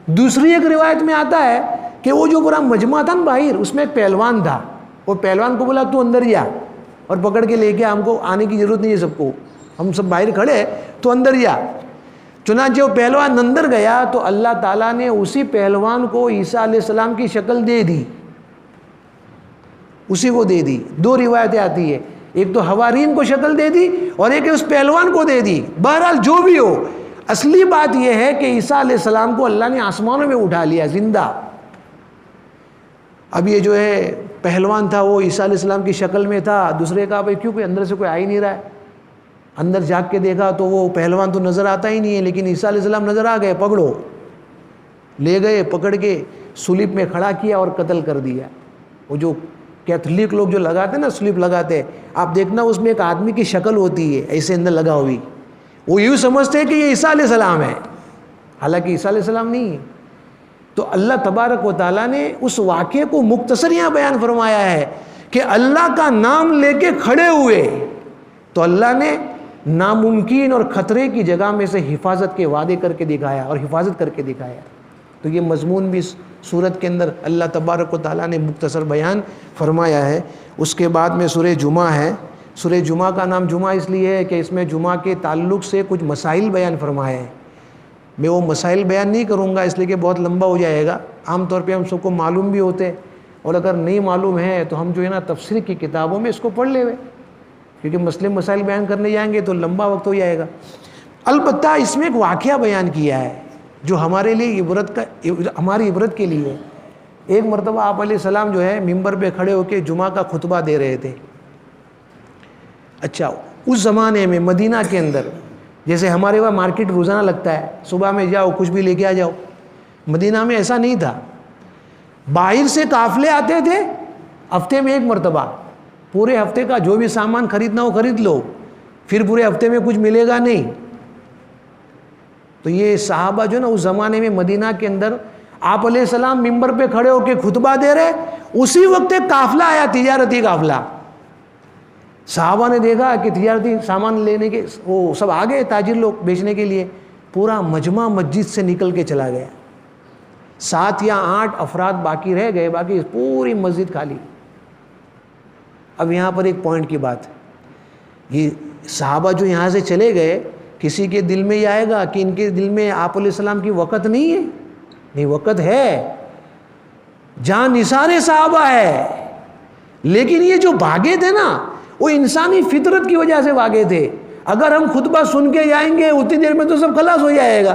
دوسری ایک روایت میں آتا ہے کہ وہ جو پورا مجمع تھا نا باہر، اس میں ایک پہلوان تھا، وہ پہلوان کو بولا تو اندر جا اور پکڑ کے لے کے، ہم کو آنے کی ضرورت نہیں ہے، سب کو ہم سب باہر کھڑے ہیں تو اندر جا۔ چنانچہ وہ پہلوان اندر گیا تو اللہ تعالیٰ نے اسی پہلوان کو عیسیٰ علیہ السلام کی شکل دے دی، اسی کو دے دی۔ دو روایتیں آتی ہے، ایک تو حوارین کو شکل دے دی اور ایک اس پہلوان کو دے دی۔ بہرحال جو بھی ہو، اصلی بات یہ ہے کہ عیسیٰ علیہ السلام کو اللہ نے آسمانوں میں اٹھا لیا زندہ۔ اب یہ جو ہے پہلوان تھا وہ عیسیٰ علیہ السلام کی شکل میں تھا، دوسرے کہا بھائی کیوں، کوئی اندر سے کوئی آ ہی نہیں رہا ہے۔ اندر جا کے دیکھا تو وہ پہلوان تو نظر آتا ہی نہیں ہے، لیکن عیسیٰ علیہ السلام نظر آ گئے، پکڑو، لے گئے، پکڑ کے صلیب میں کھڑا کیا اور قتل کر دیا۔ وہ جو کیتھولک لوگ جو لگاتے ہیں نا، صلیب لگاتے ہیں، آپ دیکھنا اس میں ایک آدمی کی شکل ہوتی ہے ایسے اندر لگا ہوئی، وہ یوں سمجھتے ہیں کہ یہ عیسیٰ علیہ السلام ہے، حالانکہ عیسیٰ علیہ السلام نہیں ہے۔ تو اللہ تبارک و تعالیٰ نے اس واقعے کو مختصر یہاں بیان فرمایا ہے کہ اللہ کا نام لے کے کھڑے ہوئے تو اللہ نے ناممکن اور خطرے کی جگہ میں سے حفاظت کے وعدے کر کے دکھایا اور حفاظت کر کے دکھایا۔ تو یہ مضمون بھی سورت کے اندر اللہ تبارک و تعالیٰ نے مختصر بیان فرمایا ہے۔ اس کے بعد میں سورہ جمعہ ہے۔ سورہ جمعہ کا نام جمعہ اس لیے ہے کہ اس میں جمعہ کے تعلق سے کچھ مسائل بیان فرمائے ہیں۔ میں وہ مسائل بیان نہیں کروں گا اس لیے کہ بہت لمبا ہو جائے گا، عام طور پہ ہم سب کو معلوم بھی ہوتے ہیں، اور اگر نہیں معلوم ہے تو ہم جو ہے نا تفسیر کی کتابوں میں اس کو پڑھ لے ہوئے، کیونکہ مسئلے مسائل بیان کرنے جائیں گے تو لمبا وقت ہو جائے گا۔ البتہ اس میں ایک واقعہ بیان کیا ہے جو ہمارے لیے ہماری عبرت کے لیے۔ ایک مرتبہ آپ علیہ السلام جو ہے ممبر پہ کھڑے ہو کے جمعہ کا خطبہ دے رہے تھے۔ اچھا، اس زمانے میں مدینہ کے اندر جیسے ہمارے وہاں مارکیٹ روزانہ لگتا ہے، صبح میں جاؤ کچھ بھی لے کے آ جاؤ، مدینہ میں ایسا نہیں تھا۔ باہر سے قافلے آتے تھے، ہفتے میں ایک مرتبہ، پورے ہفتے کا جو بھی سامان خریدنا ہو خرید لو، پھر پورے ہفتے میں کچھ ملے گا نہیں۔ تو یہ صحابہ جو نا اس زمانے میں مدینہ کے اندر آپ علیہ السلام ممبر پہ کھڑے ہو کے خطبہ دے رہے، اسی وقت ایک قافلہ آیا، تجارتی قافلہ۔ صحابہ نے دیکھا کہ تجارتی سامان لینے کے وہ سب آ گئے، تاجر لوگ بیچنے کے لیے، پورا مجمع مسجد سے نکل کے چلا گیا، 7 یا 8 افراد باقی رہ گئے، باقی پوری مسجد خالی۔ اب یہاں پر ایک پوائنٹ کی بات، یہ صحابہ جو یہاں سے چلے گئے، کسی کے دل میں یہ آئے گا کہ ان کے دل میں آپ علیہ السلام کی وقت نہیں ہے؟ نہیں، وقت ہے، جان نثار صحابہ ہے، لیکن یہ جو بھاگے تھے نا وہ انسانی فطرت کی وجہ سے بھاگے تھے۔ اگر ہم خطبہ سن کے جائیں گے اتنی دیر میں تو سب خلاص ہو جائے گا،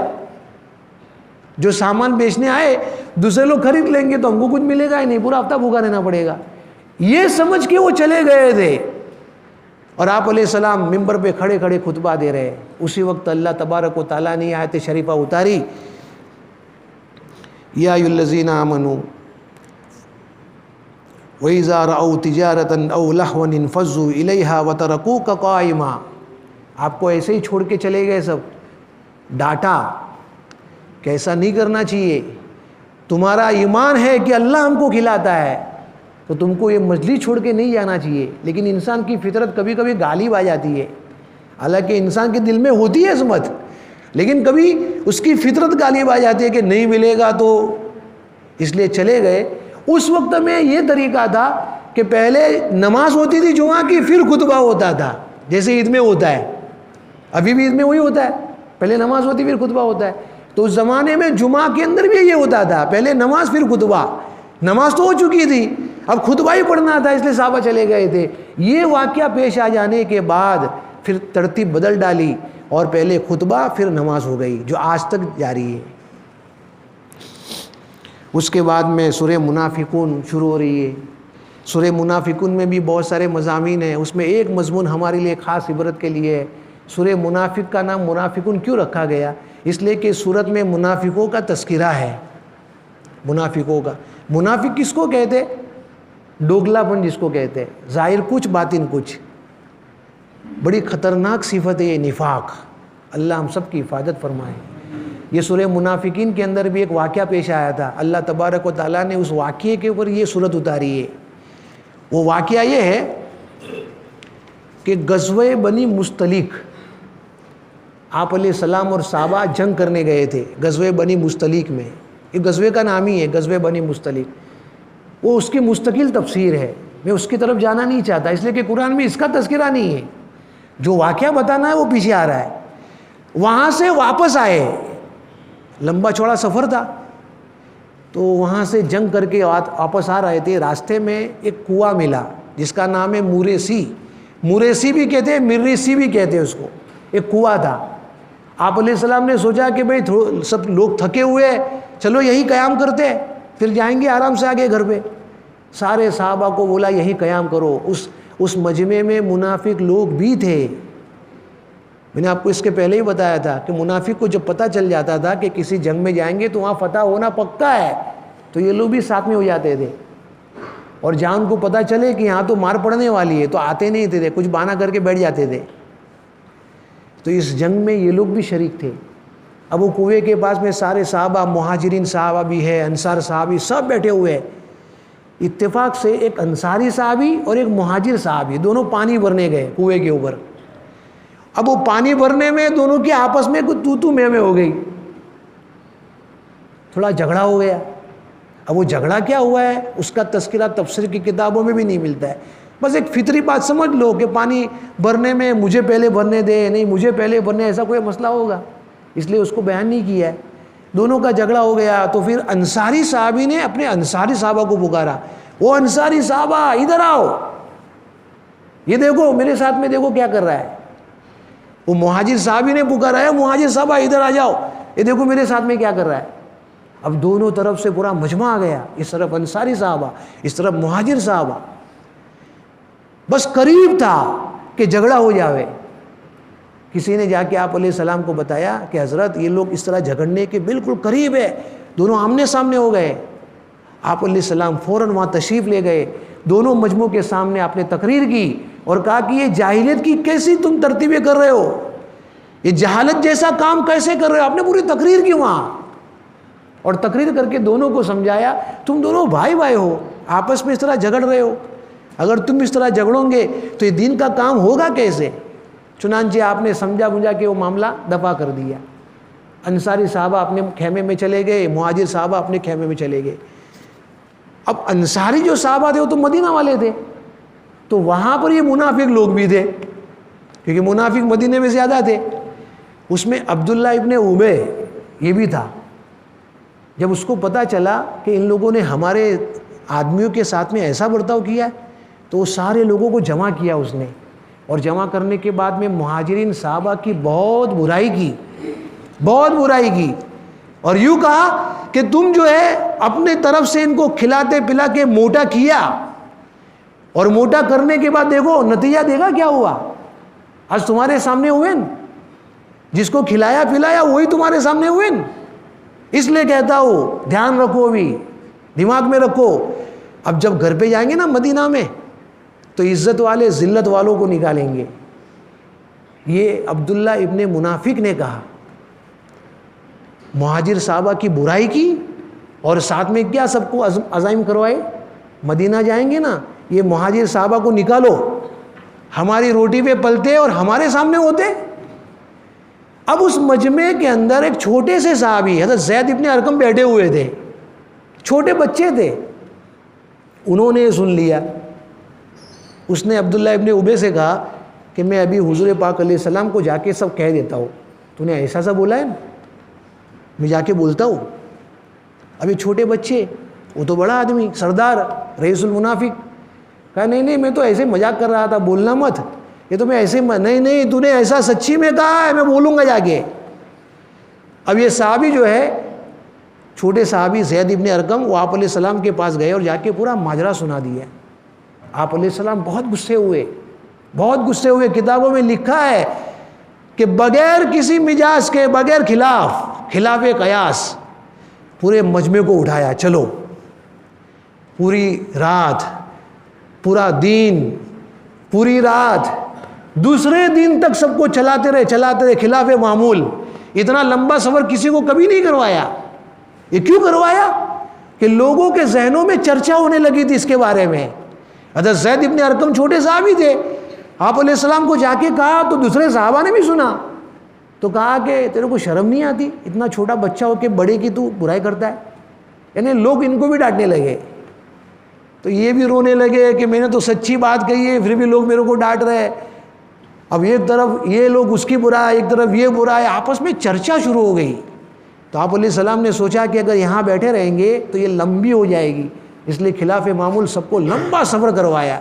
جو سامان بیچنے آئے دوسرے لوگ خرید لیں گے تو ہم کو کچھ ملے گا ہی نہیں، پورا ہفتہ بھوکا رہنا پڑے گا، یہ سمجھ کے وہ چلے گئے تھے۔ اور آپ علیہ السلام ممبر پہ کھڑے کھڑے خطبہ دے رہے، اسی وقت اللہ تبارک و تعالیٰ نے آیت شریفہ اتاری، یا ایھا الذین آمنوا وَإِذَا رَأَوْا تِجَارَةً أَوْ لَهْوًا انفضوا إِلَيْهَا وَتَرَكُوكَ قَائِمًا۔ آپ کو ایسے ہی چھوڑ کے چلے گئے، سب ڈانٹا کہ ایسا نہیں کرنا چاہیے، تمہارا ایمان ہے کہ اللہ ہم کو کھلاتا ہے تو تم کو یہ مجلس چھوڑ کے نہیں جانا چاہیے۔ لیکن انسان کی فطرت کبھی کبھی غالب آ جاتی ہے، حالانکہ انسان کے دل میں ہوتی ہے عظمت، لیکن کبھی اس کی فطرت غالب آ جاتی ہے کہ نہیں ملے گا، تو اس لیے چلے گئے۔ اس وقت میں یہ طریقہ تھا کہ پہلے نماز ہوتی تھی جمعہ کی، پھر خطبہ ہوتا تھا، جیسے عید میں ہوتا ہے، ابھی بھی عید میں وہی ہوتا ہے، پہلے نماز ہوتی پھر خطبہ ہوتا ہے. تو اس زمانے میں جمعہ کے اندر بھی یہ ہوتا تھا, پہلے نماز پھر خطبہ. نماز تو ہو چکی تھی, اب خطبہ ہی پڑھنا تھا, اس لیے صحابہ چلے گئے تھے. یہ واقعہ پیش آ جانے کے بعد پھر ترتیب بدل ڈالی اور پہلے خطبہ پھر نماز ہو گئی, جو آج تک جاری ہے. اس کے بعد میں سورہ منافقون شروع ہو رہی ہے. سورہ منافقون میں بھی بہت سارے مضامین ہیں. اس میں ایک مضمون ہمارے لیے خاص عبرت کے لیے ہے. سورہ منافق کا نام منافقون کیوں رکھا گیا؟ اس لیے کہ سورت میں منافقوں کا تذکرہ ہے. منافقوں کا, منافق کس کو کہتے؟ ڈوگلا پن جس کو کہتے, ظاہر کچھ باطن کچھ. بڑی خطرناک صفت ہے یہ نفاق. اللہ ہم سب کی حفاظت فرمائے. یہ سورہ منافقین کے اندر بھی ایک واقعہ پیش آیا تھا. اللہ تبارک و تعالیٰ نے اس واقعے کے اوپر یہ سورت اتاری ہے. وہ واقعہ یہ ہے کہ غزوہ بنی مستلق, آپ علیہ السلام اور صحابہ جنگ کرنے گئے تھے غزوہ بنی مستلق میں. یہ غزوے کا نام ہی ہے غزوہ بنی مستلق. وہ اس کی مستقل تفسیر ہے, میں اس کی طرف جانا نہیں چاہتا اس لیے کہ قرآن میں اس کا تذکرہ نہیں ہے. جو واقعہ بتانا ہے وہ پیچھے آ رہا ہے. وہاں سے واپس آئے, لمبا چوڑا سفر تھا, تو وہاں سے جنگ کر کے واپس آ رہے تھے. راستے میں ایک کنواں ملا جس کا نام ہے موریسی. موریسی بھی کہتے ہیں, مریسی بھی کہتے ہیں اس کو. ایک کنواں تھا. آپ علیہ السلام نے سوچا کہ بھئی سب لوگ تھکے ہوئے, چلو یہی قیام کرتے, پھر جائیں گے آرام سے آگے گھر پہ. سارے صحابہ کو بولا یہی قیام کرو. اس مجمع میں منافق لوگ بھی تھے. میں نے آپ کو اس کے پہلے ہی بتایا تھا کہ منافق کو جب پتہ چل جاتا تھا کہ کسی جنگ میں جائیں گے تو وہاں فتح ہونا پکا ہے, تو یہ لوگ بھی ساتھ میں ہو جاتے تھے. اور جہاں ان کو پتہ چلے کہ یہاں تو مار پڑنے والی ہے تو آتے نہیں تھے, کچھ بہانہ کر کے بیٹھ جاتے تھے. تو اس جنگ میں یہ لوگ بھی شریک تھے. اب وہ کنویں کے پاس میں سارے صحابہ, مہاجرین صحابہ بھی ہے, انصار صحابی سب بیٹھے ہوئے ہیں. اتفاق سے ایک انصاری صحابی اور ایک مہاجر صحابی دونوں پانی بھرنے گئے کنویں کے اوپر. اب وہ پانی بھرنے میں دونوں کے آپس میں کچھ تو میں ہو گئی, تھوڑا جھگڑا ہو گیا. اب وہ جھگڑا کیا ہوا ہے اس کا تذکرہ تفسیر کی کتابوں میں بھی نہیں ملتا ہے. بس ایک فطری بات سمجھ لو کہ پانی بھرنے میں مجھے پہلے بھرنے دے, نہیں مجھے پہلے بھرنے, ایسا کوئی مسئلہ ہوگا, اس لیے اس کو بیان نہیں کیا ہے. دونوں کا جھگڑا ہو گیا تو پھر انصاری صحابی نے اپنے انصاری صحابہ کو پکارا, وہ انصاری صحابہ ادھر آؤ, یہ دیکھو میرے ساتھ میں دیکھو کیا کر رہا ہے. وہ مہاجر صحابی نے پکارا ہے, مہاجر صحابہ ادھر آ جاؤ, یہ دیکھو میرے ساتھ میں کیا کر رہا ہے. اب دونوں طرف سے پورا مجمع آ گیا, اس طرف انصاری صحابہ, اس طرف مہاجر صحابہ. بس قریب تھا کہ جھگڑا ہو جاوے. کسی نے جا کے آپ علیہ السلام کو بتایا کہ حضرت یہ لوگ اس طرح جھگڑنے کے بالکل قریب ہے, دونوں آمنے سامنے ہو گئے. آپ علیہ السلام فوراً وہاں تشریف لے گئے, دونوں مجموع کے سامنے آپ نے تقریر کی اور کہا کہ یہ جاہلیت کی کیسی تم ترتیبیں کر رہے ہو, یہ جہالت جیسا کام کیسے کر رہے ہو. آپ نے پوری تقریر کی وہاں, اور تقریر کر کے دونوں کو سمجھایا تم دونوں بھائی بھائی ہو, آپس میں اس طرح جھگڑ رہے ہو, اگر تم اس طرح جھگڑو گے تو یہ دین کا کام ہوگا کیسے. چنانچہ آپ نے سمجھا بجھا کے وہ معاملہ دفع کر دیا. انصاری صحابہ اپنے خیمے میں چلے گئے, مہاجر صحابہ اپنے خیمے میں چلے گئے. اب انصاری جو صحابہ تھے وہ تو مدینہ والے تھے, تو وہاں پر یہ منافق لوگ بھی تھے کیونکہ منافق مدینہ میں زیادہ تھے. اس میں عبداللہ ابن ابی یہ بھی تھا. جب اس کو پتہ چلا کہ ان لوگوں نے ہمارے آدمیوں کے ساتھ میں ایسا برتاؤ کیا تو وہ سارے لوگوں کو جمع کیا اس نے, اور جمع کرنے کے بعد میں مہاجرین صحابہ کی بہت برائی کی, اور یوں کہا کہ تم جو ہے اپنے طرف سے ان کو کھلاتے پلا کے موٹا کیا, اور موٹا کرنے کے بعد دیکھو نتیجہ دیکھا کیا ہوا. آج تمہارے سامنے ہوئے, جس کو کھلایا پلایا وہی تمہارے سامنے ہوئے. اس لیے کہتا ہوں دھیان رکھو, بھی دماغ میں رکھو. اب جب گھر پہ جائیں گے نا مدینہ میں تو عزت والے ذلت والوں کو نکالیں گے. یہ عبداللہ ابن منافق نے کہا, مہاجر صحابہ کی برائی کی اور ساتھ میں کیا سب کو عزائم کروائے, مدینہ جائیں گے نا یہ مہاجر صحابہ کو نکالو, ہماری روٹی پہ پلتے اور ہمارے سامنے ہوتے. اب اس مجمع کے اندر ایک چھوٹے سے صحابی حضرت زید ابن ارقم بیٹھے ہوئے تھے, چھوٹے بچے تھے. انہوں نے سن لیا. اس نے عبداللہ ابن ابی سے کہا کہ میں ابھی حضور پاک علیہ السلام کو جا کے سب کہہ دیتا ہوں, تو نے ایسا بولا ہے نا, میں جا کے بولتا ہوں. اب یہ چھوٹے بچے, وہ تو بڑا آدمی, سردار, رئیس المنافق, کہا نہیں نہیں میں تو ایسے مذاق کر رہا تھا, بولنا مت, یہ تو میں ایسے نہیں نہیں تو نے ایسا سچی میں کہا ہے, میں بولوں گا جا کے. اب یہ صحابی جو ہے, چھوٹے صحابی زید ابن ارقم, وہ آپ علیہ السلام کے پاس گئے اور جا کے پورا ماجرا سنا دیا. آپ علیہ السلام بہت غصے ہوئے, بہت غصے ہوئے. کتابوں میں لکھا ہے کہ بغیر کسی مجاز کے, بغیر خلاف قیاس, پورے مجمع کو اٹھایا, چلو پوری رات, پورا دن, پوری رات, دوسرے دن تک سب کو چلاتے رہے خلاف معمول. اتنا لمبا سفر کسی کو کبھی نہیں کروایا. یہ کیوں کروایا؟ کہ لوگوں کے ذہنوں میں چرچا ہونے لگی تھی اس کے بارے میں. حضرت زید ابن ارقم چھوٹے صحابی تھے, آپ علیہ السلام کو جا کے کہا تو دوسرے صحابہ نے بھی سنا, تو کہا کہ تیرے کو شرم نہیں آتی, اتنا چھوٹا بچہ ہو کے بڑے کی تو برائی کرتا ہے. یعنی لوگ ان کو بھی ڈانٹنے لگے. تو یہ بھی رونے لگے کہ میں نے تو سچی بات کہی ہے, پھر بھی لوگ میرے کو ڈانٹ رہے ہیں. اب ایک طرف یہ لوگ اس کی برائی, ایک طرف یہ برائی, آپس میں چرچا شروع ہو گئی. تو آپ علیہ السلام نے سوچا کہ اگر یہاں بیٹھے رہیں گے تو یہ لمبی ہو جائے گی, اس لیے خلاف معمول سب کو لمبا سفر کروایا.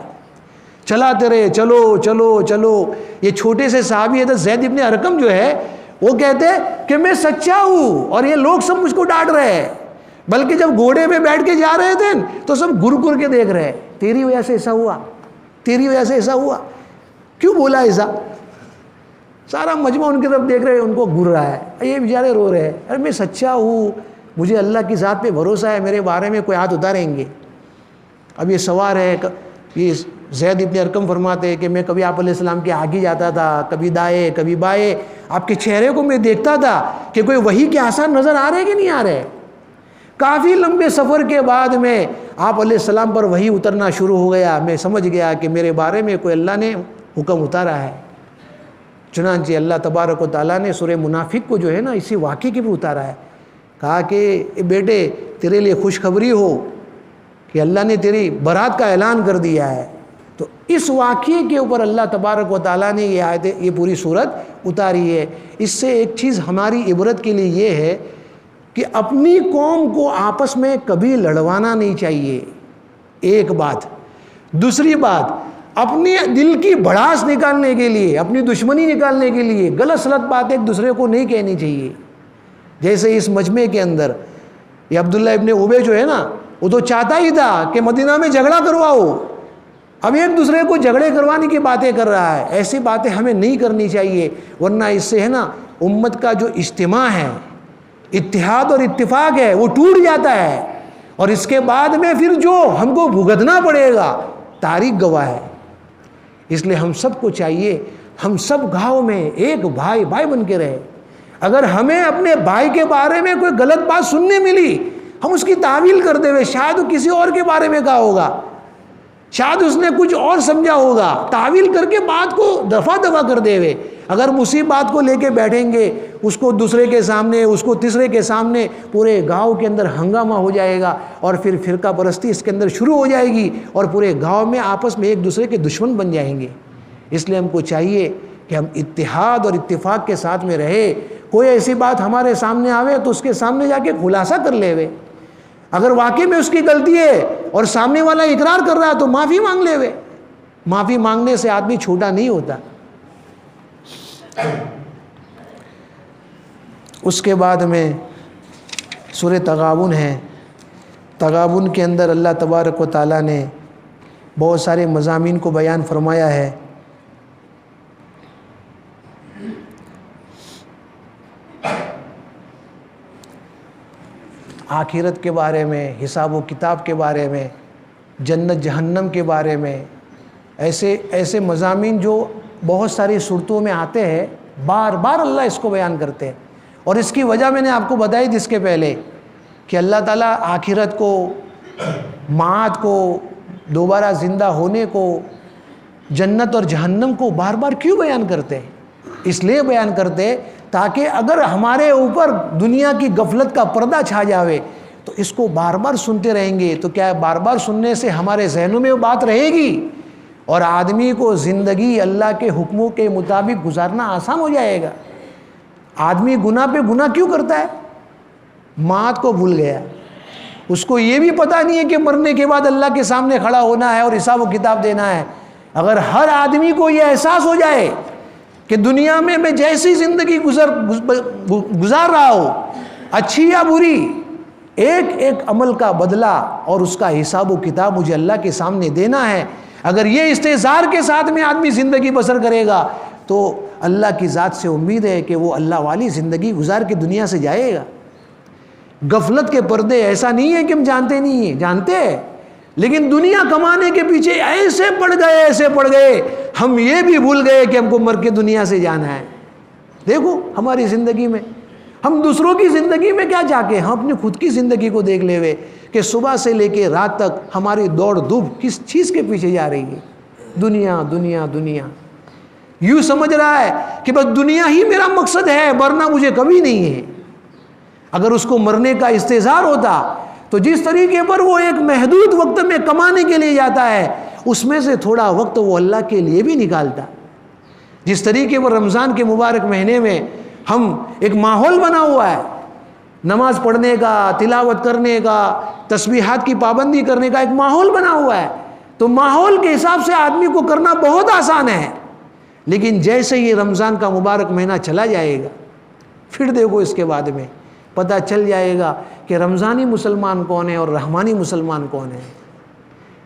چلاتے رہے, چلو چلو چلو. یہ چھوٹے سے صحابی حضرت زید ابن ارقم جو ہے, وہ کہتے کہ میں سچا ہوں اور یہ لوگ سب مجھ کو ڈانٹ رہے ہیں. بلکہ جب گھوڑے پہ بیٹھ کے جا رہے تھے تو سب گر کے دیکھ رہے, تیری وجہ سے ایسا ہوا, تیری وجہ سے ایسا ہوا, کیوں بولا ایسا. سارا مجمع ان کی طرف دیکھ رہے, ان کو گر رہا ہے, یہ بیچارے رو رہے ہیں. ارے میں سچا ہوں, مجھے اللہ کی ذات پہ بھروسہ ہے, میرے بارے میں کوئی ہاتھ اتاریں گے. اب یہ سوار ہے, یہ زید ابن ارقم فرماتے ہیں کہ میں کبھی آپ علیہ السلام کے آگے جاتا تھا, کبھی دائیں کبھی بائیں. آپ کے چہرے کو میں دیکھتا تھا کہ کوئی وحی کے آثار نظر آ رہے کہ نہیں آ رہے. کافی لمبے سفر کے بعد میں آپ علیہ السلام پر وحی اترنا شروع ہو گیا. میں سمجھ گیا کہ میرے بارے میں کوئی اللہ نے حکم اتارا ہے. چنانچہ اللہ تبارک و تعالیٰ نے سورہ منافق کو جو ہے نا اسی واقعے کے بھی اتارا ہے. کہا کہ بیٹے تیرے لیے خوشخبری ہو کہ اللہ نے تیری برات کا اعلان کر دیا ہے. تو اس واقعے کے اوپر اللہ تبارک و تعالیٰ نے یہ آیت, یہ پوری صورت اتاری ہے. اس سے ایک چیز ہماری عبرت کے لیے یہ ہے کہ اپنی قوم کو آپس میں کبھی لڑوانا نہیں چاہیے, ایک بات. دوسری بات, اپنے دل کی بھڑاس نکالنے کے لیے, اپنی دشمنی نکالنے کے لیے غلط سلط بات ایک دوسرے کو نہیں کہنی چاہیے. جیسے اس مجمع کے اندر یہ عبداللہ ابن ابی جو ہے نا, وہ تو چاہتا ہی تھا کہ مدینہ میں جھگڑا کرواؤ, اب ایک دوسرے کو جھگڑے کروانے کی باتیں کر رہا ہے. ایسی باتیں ہمیں نہیں کرنی چاہیے, ورنہ اس سے ہے نا امت کا جو اجتماع ہے, اتحاد اور اتفاق ہے, وہ ٹوٹ جاتا ہے. اور اس کے بعد میں پھر جو ہم کو بھگتنا پڑے گا تاریخ گواہ ہے. اس لیے ہم سب کو چاہیے ہم سب گاؤں میں ایک بھائی بن کے رہے. اگر ہمیں اپنے بھائی کے بارے میں کوئی غلط بات سننے ملی, ہم اس کی تعویل کر دے ہوئے, شاید وہ کسی اور کے بارے میں کہا ہوگا, شاید اس نے کچھ اور سمجھا ہوگا, تعویل کر کے بات کو دفعہ کر دے ہوئے اگر اسی بات کو لے کے بیٹھیں گے, اس کو دوسرے کے سامنے, اس کو تیسرے کے سامنے, پورے گاؤں کے اندر ہنگامہ ہو جائے گا اور پھر فرقہ پرستی اس کے اندر شروع ہو جائے گی اور پورے گاؤں میں آپس میں ایک دوسرے کے دشمن بن جائیں گے. اس لیے ہم کو چاہیے کہ ہم اتحاد اور اتفاق کے ساتھ میں رہے. کوئی ایسی بات ہمارے سامنے آوے تو اس کے سامنے جا کے خلاصہ کر لے وے. اگر واقعی میں اس کی غلطی ہے اور سامنے والا اقرار کر رہا ہے تو معافی مانگ لے وے. معافی مانگنے سے آدمی چھوٹا نہیں ہوتا. اس کے بعد میں سورہ تغابن ہے. تغابن کے اندر اللہ تبارک و تعالیٰ نے بہت سارے مضامین کو بیان فرمایا ہے. آخرت کے بارے میں, حساب و کتاب کے بارے میں, جنت جہنم کے بارے میں, ایسے مضامین جو بہت ساری صورتوں میں آتے ہیں. بار بار اللہ اس کو بیان کرتے ہیں. اور اس کی وجہ میں نے آپ کو بتائی تھی اس کے پہلے کہ اللہ تعالیٰ آخرت کو, معاد کو, دوبارہ زندہ ہونے کو, جنت اور جہنم کو بار بار کیوں بیان کرتے ہیں؟ اس لیے بیان کرتے تاکہ اگر ہمارے اوپر دنیا کی غفلت کا پردہ چھا جاوے تو اس کو بار بار سنتے رہیں گے تو کیا بار بار سننے سے ہمارے ذہنوں میں وہ بات رہے گی اور آدمی کو زندگی اللہ کے حکموں کے مطابق گزارنا آسان ہو جائے گا. آدمی گناہ پہ گناہ کیوں کرتا ہے؟ مات کو بھول گیا، اس کو یہ بھی پتہ نہیں ہے کہ مرنے کے بعد اللہ کے سامنے کھڑا ہونا ہے اور حساب و کتاب دینا ہے۔ اگر ہر آدمی کو یہ احساس ہو جائے کہ دنیا میں جیسی زندگی گزار رہا ہوں، اچھی یا بری، ایک ایک عمل کا بدلہ اور اس کا حساب و کتاب مجھے اللہ کے سامنے دینا ہے، اگر یہ استحضار کے ساتھ میں آدمی زندگی بسر کرے گا تو اللہ کی ذات سے امید ہے کہ وہ اللہ والی زندگی گزار کے دنیا سے جائے گا۔ غفلت کے پردے، ایسا نہیں ہے کہ ہم جانتے نہیں ہیں، جانتے ہیں، لیکن دنیا کمانے کے پیچھے ایسے پڑ گئے ہم یہ بھی بھول گئے کہ ہم کو مر کے دنیا سے جانا ہے۔ دیکھو ہماری زندگی میں، ہم دوسروں کی زندگی میں کیا جا کے، ہم اپنی خود کی زندگی کو دیکھ لے ہوئے کہ صبح سے لے کے رات تک ہماری دوڑ دھوپ کس چیز کے پیچھے جا رہی ہے؟ دنیا دنیا دنیا۔ یوں سمجھ رہا ہے کہ بس دنیا ہی میرا مقصد ہے، مرنا مجھے کبھی نہیں ہے۔ اگر اس کو مرنے کا استحضار ہوتا تو جس طریقے پر وہ ایک محدود وقت میں کمانے کے لیے جاتا ہے، اس میں سے تھوڑا وقت وہ اللہ کے لیے بھی نکالتا۔ جس طریقے پر رمضان کے مبارک مہینے میں ہم ایک ماحول بنا ہوا ہے نماز پڑھنے کا، تلاوت کرنے کا، تسبیحات کی پابندی کرنے کا، ایک ماحول بنا ہوا ہے، تو ماحول کے حساب سے آدمی کو کرنا بہت آسان ہے۔ لیکن جیسے یہ رمضان کا مبارک مہینہ چلا جائے گا، پھر دیکھو اس کے بعد میں پتہ چل جائے گا کہ رمضانی مسلمان کون ہے اور رحمانی مسلمان کون ہے۔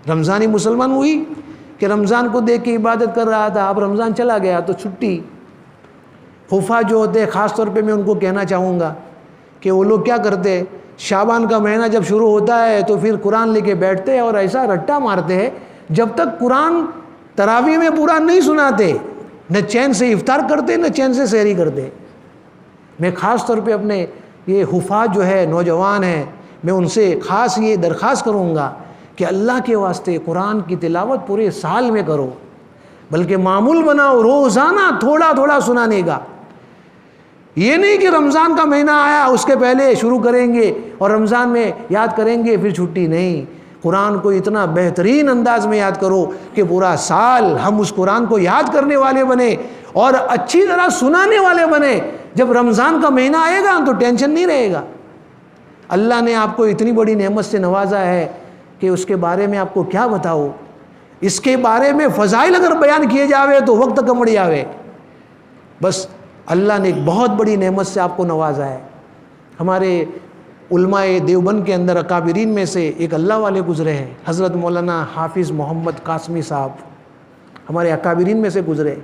رمضانی مسلمان ہوئی کہ رمضان کو دیکھ کے عبادت کر رہا تھا، اب رمضان چلا گیا تو چھٹی۔ خفا جو ہوتے ہیں، خاص طور پہ میں ان کو کہنا چاہوں گا کہ وہ لوگ کیا کرتے، شعبان کا مہینہ جب شروع ہوتا ہے تو پھر قرآن لے کے بیٹھتے ہیں اور ایسا رٹا مارتے ہیں جب تک قرآن تراویح میں پورا نہیں سناتے، نہ چین سے افطار کرتے نہ چین سے سحری کرتے۔ میں خاص طور پہ اپنے یہ حفاظ جو ہے، نوجوان ہیں، میں ان سے خاص یہ درخواست کروں گا کہ اللہ کے واسطے قرآن کی تلاوت پورے سال میں کرو، بلکہ معمول بناؤ روزانہ تھوڑا تھوڑا سنانے کا۔ یہ نہیں کہ رمضان کا مہینہ آیا اس کے پہلے شروع کریں گے اور رمضان میں یاد کریں گے پھر چھٹی، نہیں۔ قرآن کو اتنا بہترین انداز میں یاد کرو کہ پورا سال ہم اس قرآن کو یاد کرنے والے بنے اور اچھی طرح سنانے والے بنے۔ جب رمضان کا مہینہ آئے گا تو ٹینشن نہیں رہے گا۔ اللہ نے آپ کو اتنی بڑی نعمت سے نوازا ہے کہ اس کے بارے میں آپ کو کیا بتاؤ۔ اس کے بارے میں فضائل اگر بیان کیے جاوے تو وقت کمڑ جاوے۔ بس اللہ نے ایک بہت بڑی نعمت سے آپ کو نوازا ہے۔ ہمارے علماء دیوبند کے اندر اکابرین میں سے ایک اللہ والے گزرے ہیں، حضرت مولانا حافظ محمد قاسمی صاحب، ہمارے اکابرین میں سے گزرے۔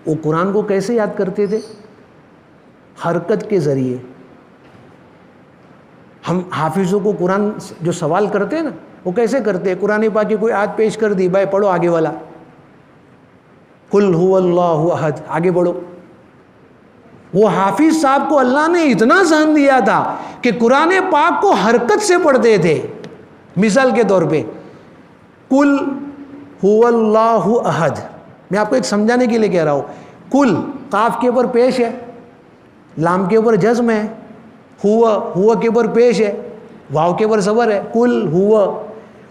وہ قرآن کو کیسے یاد کرتے تھے؟ حرکت کے ذریعے۔ ہم حافظوں کو قرآن جو سوال کرتے ہیں نا، وہ کیسے کرتے ہیں؟ قرآن پاک کی کوئی آیت پیش کر دی، بھائی پڑھو آگے والا، قل هو اللہ احد، آگے بڑھو۔ وہ حافظ صاحب کو اللہ نے اتنا ذہن دیا تھا کہ قرآن پاک کو حرکت سے پڑھتے تھے۔ مثال کے طور پہ قل هو اللہ احد، میں آپ کو ایک سمجھانے کے لیے کہہ رہا ہوں۔ قل قاف کے اوپر پیش ہے، لام کے اوپر جزم ہے، ہوا کے اوپر پیش ہے، واو کے اوپر صبر ہے، قل ہوا۔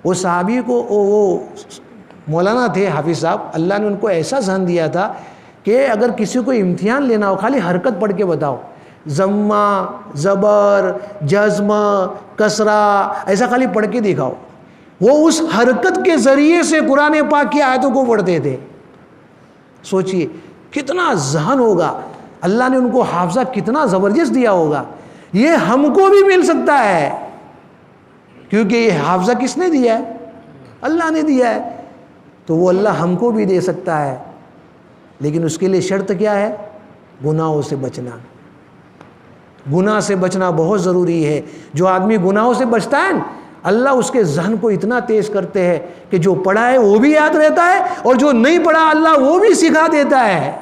وہ صحابی کو وہ مولانا تھے حافظ صاحب، اللہ نے ان کو ایسا ذہن دیا تھا کہ اگر کسی کو امتحان لینا ہو خالی حرکت پڑھ کے بتاؤ، ضمہ، زبر، جزم، کسرہ، ایسا خالی پڑھ کے دکھاؤ۔ وہ اس حرکت کے ذریعے سے قرآن پاک کی آیتوں کو پڑھتے تھے۔ سوچئے کتنا ذہن ہوگا، اللہ نے ان کو حافظہ کتنا زبردست دیا ہوگا۔ یہ ہم کو بھی مل سکتا ہے، کیونکہ یہ حافظہ کس نے دیا ہے؟ اللہ نے دیا ہے، تو وہ اللہ ہم کو بھی دے سکتا ہے، لیکن اس کے لیے شرط کیا ہے؟ گناہوں سے بچنا۔ گناہ سے بچنا بہت ضروری ہے۔ جو آدمی گناہوں سے بچتا ہے اللہ اس کے ذہن کو اتنا تیز کرتے ہیں کہ جو پڑھا ہے وہ بھی یاد رہتا ہے اور جو نہیں پڑھا اللہ وہ بھی سکھا دیتا ہے۔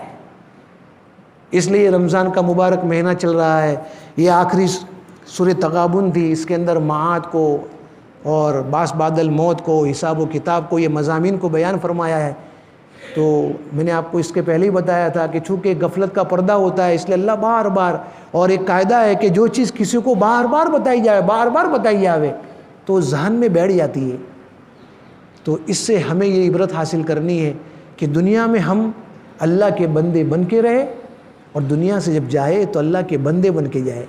اس لیے رمضان کا مبارک مہینہ چل رہا ہے، یہ آخری سورہ تغابن تھی، اس کے اندر معاد کو اور باس بعد الموت کو، حساب و کتاب کو، یہ مضامین کو بیان فرمایا ہے۔ تو میں نے آپ کو اس کے پہلے ہی بتایا تھا کہ چونکہ غفلت کا پردہ ہوتا ہے، اس لیے اللہ بار بار، اور ایک قاعدہ ہے کہ جو چیز کسی کو بار بار بتائی جائے، بار بار بتائی جاوے تو ذہن میں بیٹھ جاتی ہے۔ تو اس سے ہمیں یہ عبرت حاصل کرنی ہے کہ دنیا میں ہم اللہ کے بندے بن کے رہے اور دنیا سے جب جائے تو اللہ کے بندے بن کے جائے۔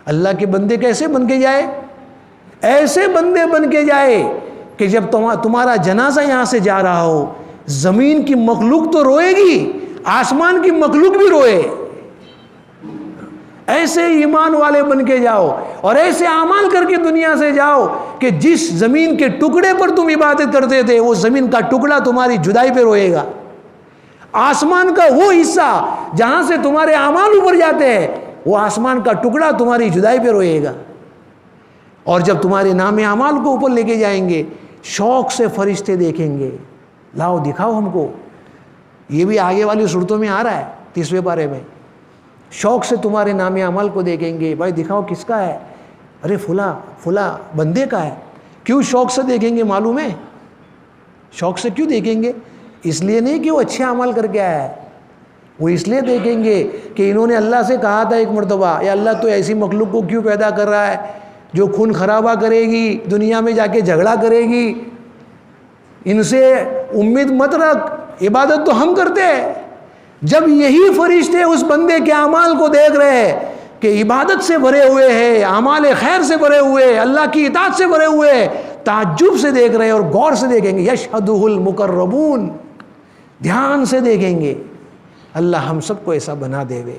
اللہ کے بندے کیسے بن کے جائے؟ ایسے بندے بن کے جائے کہ جب تمہارا جنازہ یہاں سے جا رہا ہو، زمین کی مخلوق تو روئے گی، آسمان کی مخلوق بھی روئے۔ ایسے ایمان والے بن کے جاؤ اور ایسے اعمال کر کے دنیا سے جاؤ کہ جس زمین کے ٹکڑے پر تم عبادت کرتے تھے وہ زمین کا ٹکڑا تمہاری جدائی پہ روئے گا، آسمان کا وہ حصہ جہاں سے تمہارے اعمال اوپر جاتے ہیں وہ آسمان کا ٹکڑا تمہاری جدائی پہ روئے گا۔ اور جب تمہارے نام اعمال کو اوپر لے کے جائیں گے، شوق سے فرشتے دیکھیں گے، لاؤ دکھاؤ ہم کو۔ یہ بھی آگے والی صورتوں میں آ رہا ہے 30ویں پارے میں۔ شوق سے تمہارے نام اعمال کو دیکھیں گے، بھائی دکھاؤ کس کا ہے؟ ارے فلاں بندے کا ہے۔ کیوں شوق سے دیکھیں گے معلوم ہے؟ شوق سے کیوں دیکھیں گے؟ اس لیے نہیں کہ وہ اچھے عمل کر کے آیا ہے، وہ اس لیے دیکھیں گے کہ انہوں نے اللہ سے کہا تھا ایک مرتبہ، یا اللہ تو ایسی مخلوق کو کیوں پیدا کر رہا ہے جو خون خرابہ کرے گی، دنیا میں جا کے جھگڑا کرے گی، ان سے امید مت رکھ، عبادت تو ہم کرتے ہیں۔ جب یہی فرشتے اس بندے کے اعمال کو دیکھ رہے ہیں کہ عبادت سے بھرے ہوئے ہیں، اعمال خیر سے بھرے ہوئے، اللہ کی اطاعت سے بھرے ہوئے، تعجب سے دیکھ رہے ہیں اور غور سے دیکھیں گے، یشہدہ المقربون، دھیان سے دیکھیں گے۔ اللہ ہم سب کو ایسا بنا دے وے۔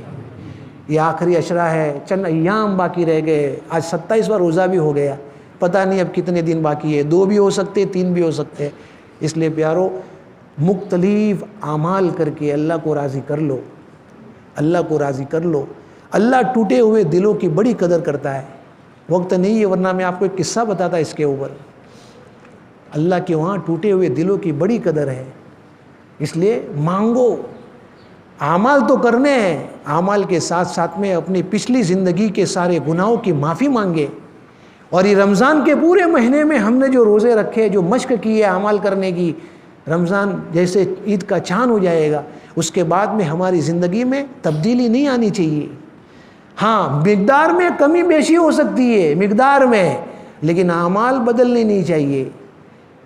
یہ آخری عشرہ ہے، چند ایام باقی رہ گئے، آج 27واں روزہ بھی ہو گیا، پتہ نہیں اب کتنے دن باقی ہے، 2 بھی ہو سکتے 3 بھی ہو سکتے۔ اس لیے پیارو مختلف اعمال کر کے اللہ کو راضی کر لو، اللہ کو راضی کر لو۔ اللہ ٹوٹے ہوئے دلوں کی بڑی قدر کرتا ہے۔ وقت نہیں ہے ورنہ میں آپ کو ایک قصہ بتاتا اس کے اوپر۔ اللہ کے وہاں ٹوٹے ہوئے دلوں کی بڑی قدر ہے، اس لیے مانگو۔ اعمال تو کرنے ہیں، اعمال کے ساتھ ساتھ میں اپنی پچھلی زندگی کے سارے گناہوں کی معافی مانگے۔ اور یہ رمضان کے پورے مہینے میں ہم نے جو روزے رکھے، جو مشق کی ہے اعمال کرنے کی، رمضان جیسے عید کا چاند ہو جائے گا، اس کے بعد میں ہماری زندگی میں تبدیلی نہیں آنی چاہیے۔ ہاں مقدار میں کمی بیشی ہو سکتی ہے، مقدار میں، لیکن اعمال بدلنے نہیں چاہیے۔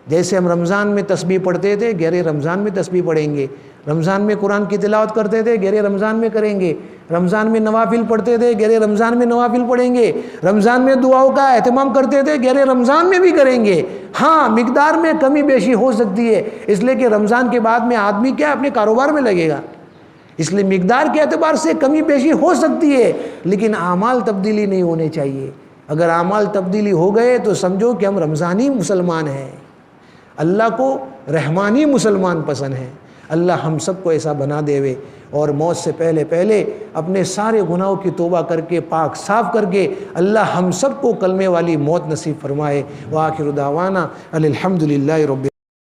جیسے ہم رمضان میں تسبیح پڑھتے تھے، گہرے رمضان میں تسبیح پڑھیں گے۔ رمضان میں قرآن کی تلاوت کرتے تھے، گہرے رمضان میں کریں گے۔ رمضان میں نوافل پڑھتے تھے، گہرے رمضان میں نوافل پڑھیں گے۔ رمضان میں دعاؤں کا اہتمام کرتے تھے، گہرے رمضان میں بھی کریں گے۔ ہاں مقدار میں کمی بیشی ہو سکتی ہے، اس لیے کہ رمضان کے بعد میں آدمی کیا اپنے کاروبار میں لگے گا، اس لیے مقدار کے اعتبار سے کمی بیشی ہو سکتی ہے، لیکن اعمال تبدیلی نہیں ہونے چاہیے۔ اگر اعمال تبدیلی ہو گئے تو سمجھو کہ ہم رمضانی مسلمان ہیں۔ اللہ کو رحمانی مسلمان پسند ہے۔ اللہ ہم سب کو ایسا بنا دے وے، اور موت سے پہلے اپنے سارے گناہوں کی توبہ کر کے پاک صاف کر کے اللہ ہم سب کو کلمے والی موت نصیب فرمائے۔ وآخر دعوانا الحمدللہ رب